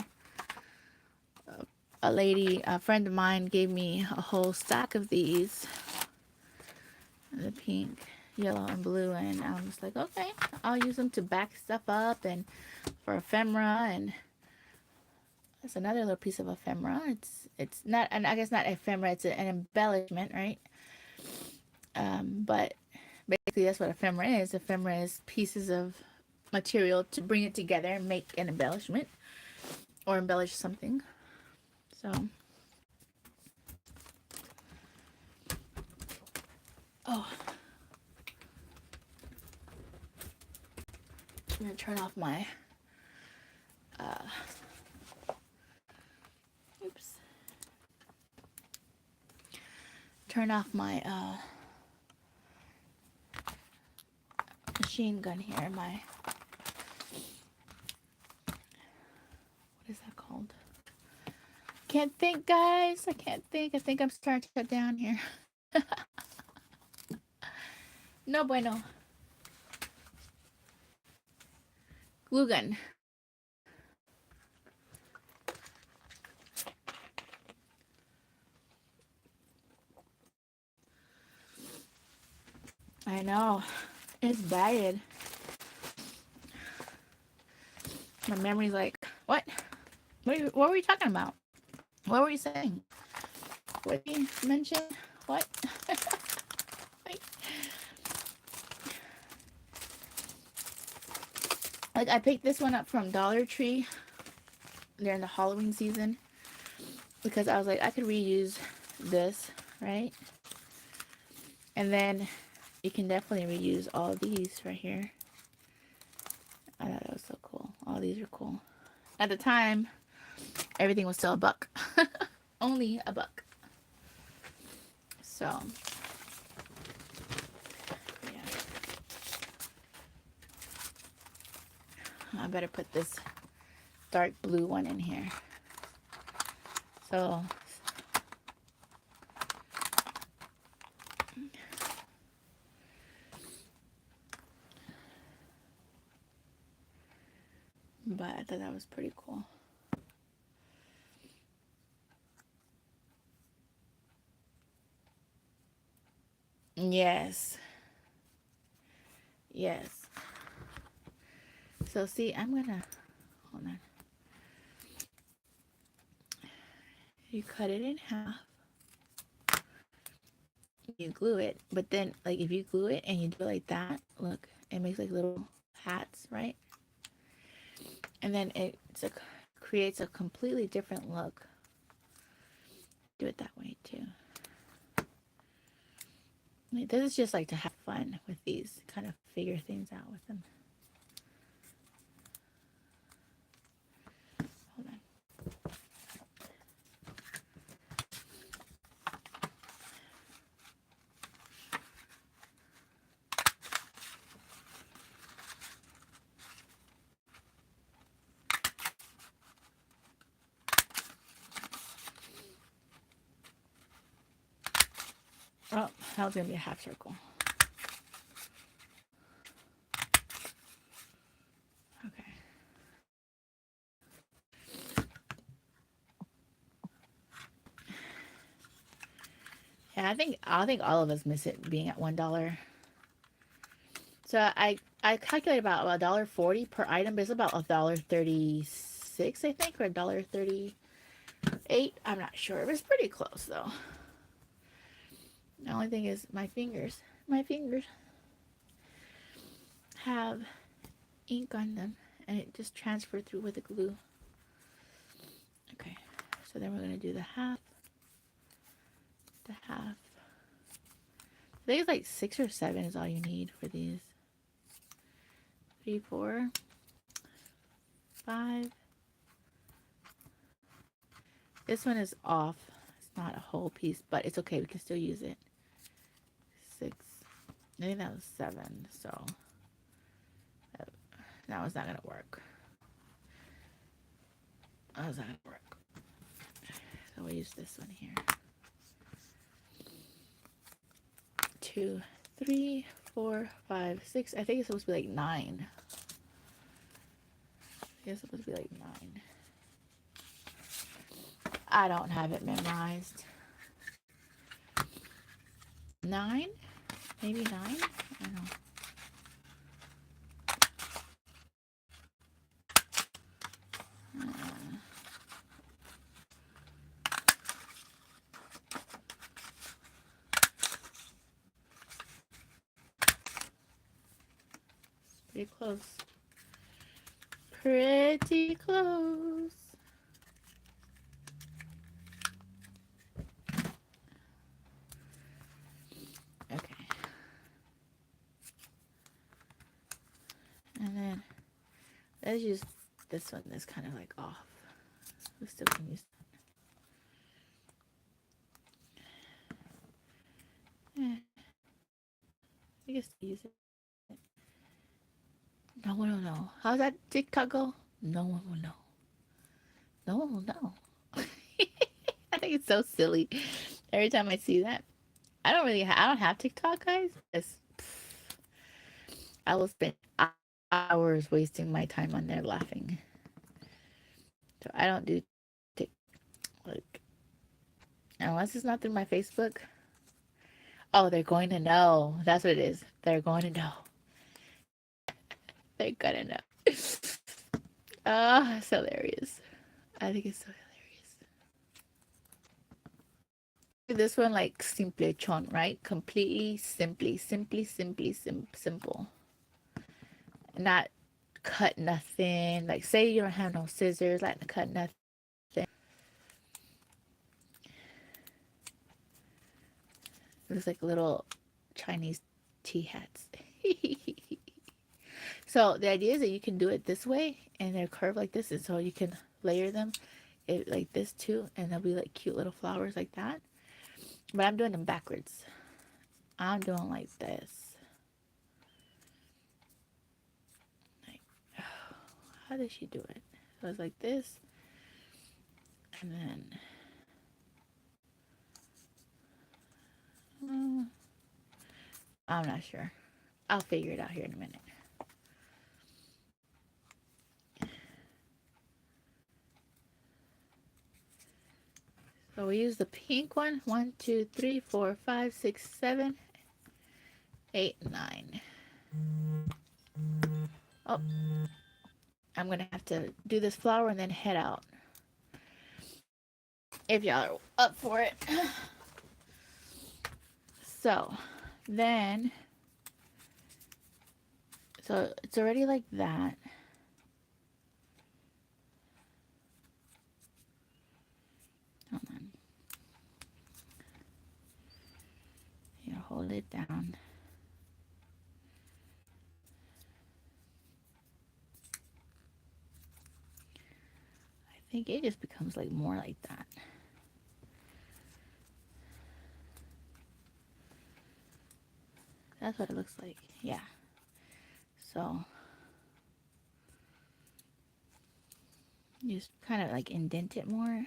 A friend of mine gave me a whole stack of these. The pink, yellow, and blue. And I was like, okay, I'll use them to back stuff up and for ephemera. And that's another little piece of ephemera. It's not, and I guess not ephemera, it's an embellishment, right? But basically that's what ephemera is. Ephemera is pieces of material to bring it together and make an embellishment or embellish something. So oh, I'm gonna turn off my oops, turn off my machine gun here. My, what is that called? Can't think, guys. I can't think. I think I'm starting to shut down here. No bueno. Glue gun. I know. It's bad. My memory's like, what? What were you talking about? What were you saying? What did you mention? What? Like, I picked this one up from Dollar Tree during the Halloween season because I was like, I could reuse this, right? And then you can definitely reuse all these right here. I thought that was so cool. All these are cool. At the time, everything was still a buck. Only a buck. So, yeah. I better put this dark blue one in here. So, but I thought that was pretty cool. Yes. Yes. So, see, I'm gonna, hold on. You cut it in half. You glue it, but then, like, if you glue it and you do it like that, look, it makes like little hats, right? And then creates a completely different look. Do it that way too. This is just like to have fun with these, kind of figure things out with them. Hold on. Oh, that was gonna be a half circle. Okay. Yeah, I think all of us miss it being at $1. So I calculate about $1.40 per item, but it's about $1.36, I think, or $1.38. I'm not sure. It was pretty close though. The only thing is my fingers. My fingers have ink on them, and it just transferred through with the glue. Okay, so then we're gonna do the half. The half. I think it's like 6 or 7 is all you need for these. 3, 4, 5. This one is off. It's not a whole piece, but it's okay. We can still use it. 6. I think that was 7. So that was not gonna work. That was not gonna work. So we'll use this one here. 2, 3, 4, 5, 6. I think it's supposed to be like 9. It's supposed to be like 9. I don't have it memorized. 9? Maybe 9? I don't know. Pretty close. Pretty close. Okay. And then let's use this one that's kind of like off. We still can use that. I guess use it. No one will know. How's that TikTok go? No one will know. No one will know. I think it's so silly. Every time I see that, I don't have TikTok, guys. I will spend hours wasting my time on there laughing. So I don't do TikTok, like, unless it's not through my Facebook. Oh, they're going to know. That's what it is. They're going to know. They're gonna know. Ah, it's hilarious. I think it's so hilarious. This one like simplechon, right? Completely, simple. Not cut nothing. Like say you don't have no scissors, like to cut nothing. Looks like little Chinese tea hats. So the idea is that you can do it this way and they're curved like this, and so you can layer them it like this too, and they'll be like cute little flowers like that. But I'm doing them backwards. I'm doing like this. Like, how did she do it? So it's like this, and then I'm not sure. I'll figure it out here in a minute. So we use the pink one. 1, 2, 3, 4, 5, 6, 7, 8, 9. Oh, I'm gonna have to do this flower and then head out. If y'all are up for it. So then, so it's already like that. Hold on. Here, hold it down. I think it just becomes like more like that. That's what it looks like. Yeah. So just kind of like indent it more.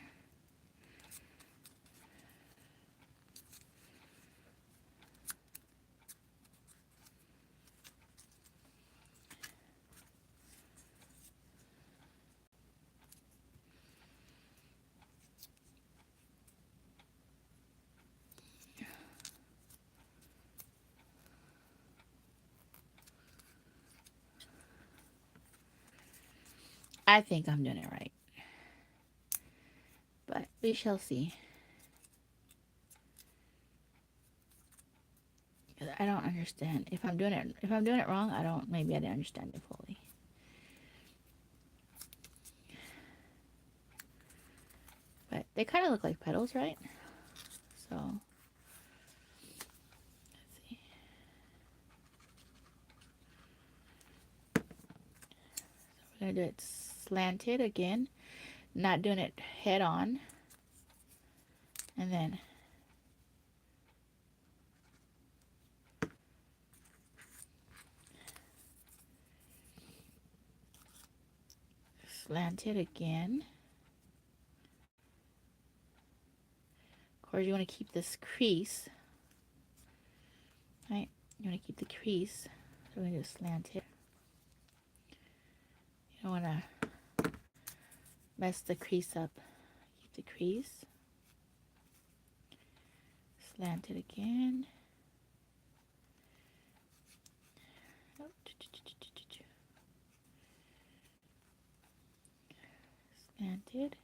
I think I'm doing it right, but we shall see. I don't understand if I'm doing it. If I'm doing it wrong, I don't. Maybe I didn't understand it fully. But they kind of look like petals, right? So let's see. So we're gonna do it slanted again, not doing it head on, and then slanted again. Of course, you want to keep this crease, right? You want to keep the crease. So we're gonna do slanted. You don't want to mess the crease up. Keep the crease. Slanted again. Slanted.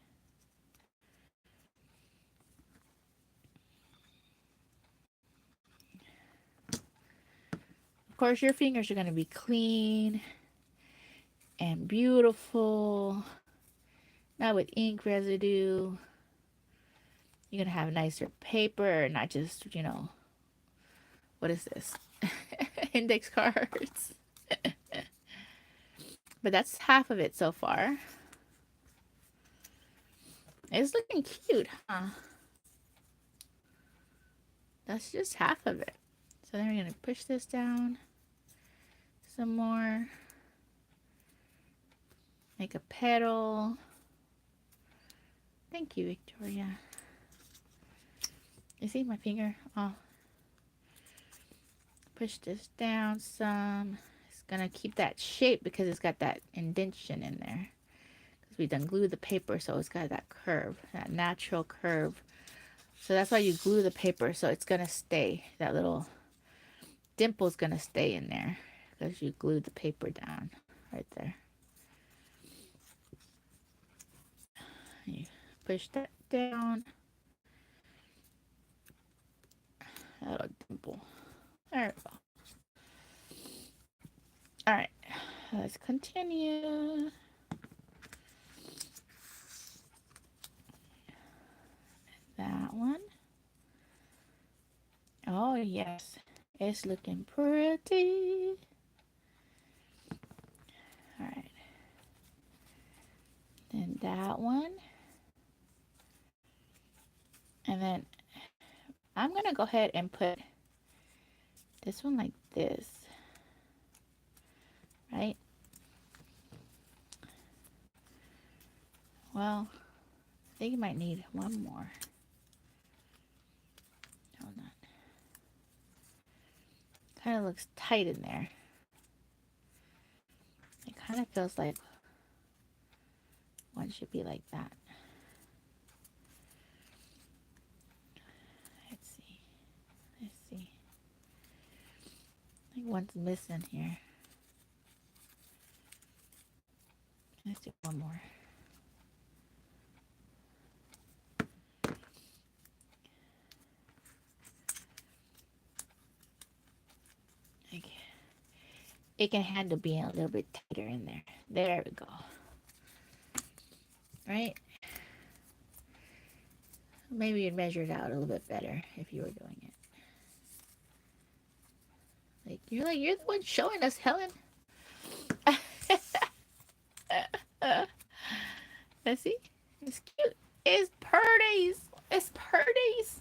Of course, your fingers are going to be clean and beautiful, not with ink residue. You're going to have nicer paper, not just, what is this? Index cards. But that's half of it so far. It's looking cute, huh? That's just half of it. So then we're going to push this down some more. Make a petal. Thank you, Victoria. You see my finger? Oh. Push this down some. It's gonna keep that shape because it's got that indentation in there. Because we done glued the paper, so it's got that curve, that natural curve So that's why you glue the paper, so it's gonna stay. That little dimple's gonna stay in there because you glued the paper down right there. You push that down. That little dimple. There we go. All right, let's continue. That one. Oh yes, it's looking pretty. All right. Then that one. And then I'm going to go ahead and put this one like this. Right? Well, I think you might need one more. Hold on. Kind of looks tight in there. It kind of feels like one should be like that. Let's see. Let's see. I think one's missing here. Let's do one more. Okay. It can handle being a little bit tighter in there. There we go. Right? Maybe you'd measure it out a little bit better if you were doing it. You're the one showing us, Helen. Let's see. It's cute. It's purties. It's purties.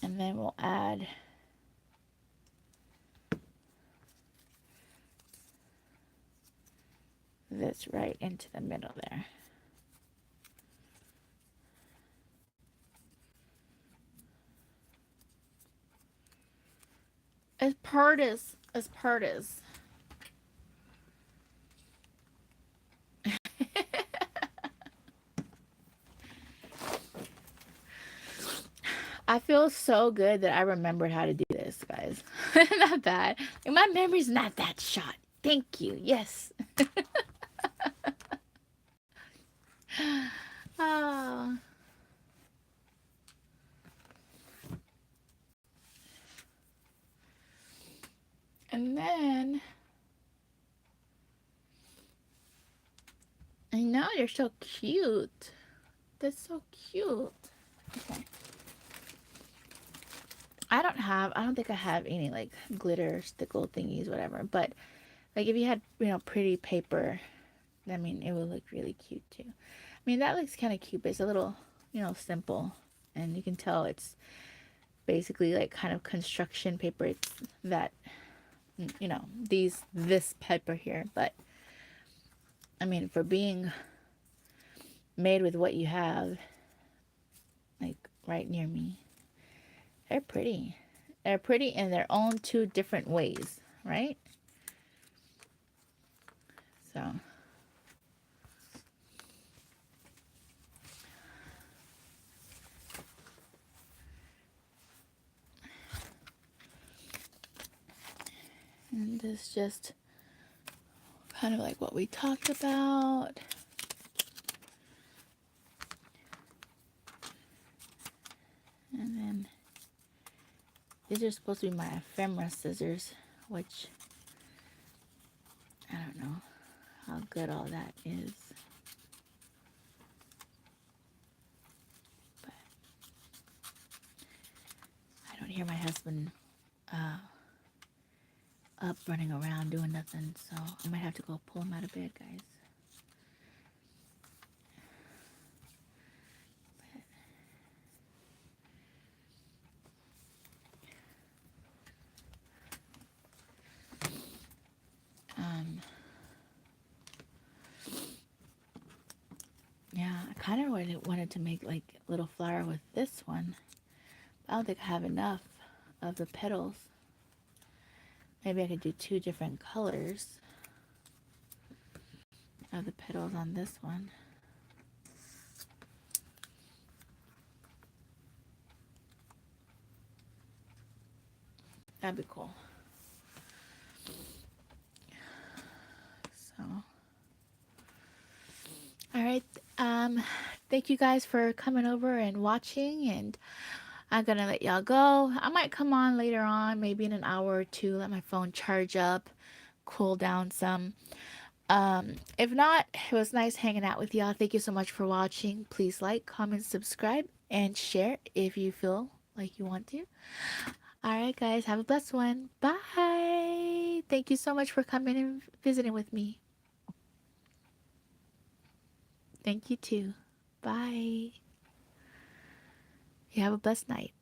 And then we'll add this right into the middle there. It's purties. It's purties. I feel so good that I remembered how to do this, guys. Not bad. My memory's not that shot. Thank you. Yes. Oh. And then, I know you're so cute. That's so cute. Okay. I don't think I have any like glitter stickle thingies, whatever. But like if you had, pretty paper, I mean, it would look really cute too. I mean, that looks kind of cute, but it's a little, simple. And you can tell it's basically like kind of construction paper. It's that, this paper here. But I mean, for being made with what you have, like right near me, they're pretty. They're pretty in their own two different ways, right? So. And this just kind of like what we talked about. And then these are supposed to be my ephemera scissors, which I don't know how good all that is. But I don't hear my husband up running around doing nothing, so I might have to go pull him out of bed, guys. Yeah, I kind of really wanted to make like a little flower with this one, I don't think I have enough of the petals. Maybe I could do two different colors of the petals on this one. That'd be cool. So, all right. Thank you guys for coming over and watching, and I'm gonna let y'all go. I might come on later on, maybe in an hour or two, let my phone charge up, cool down some. If not, it was nice hanging out with y'all. Thank you so much for watching. Please like, comment, subscribe, and share if you feel like you want to. All right, guys, have a blessed one. Bye. Thank you so much for coming and visiting with me. Thank you too. Bye. You have a blessed night.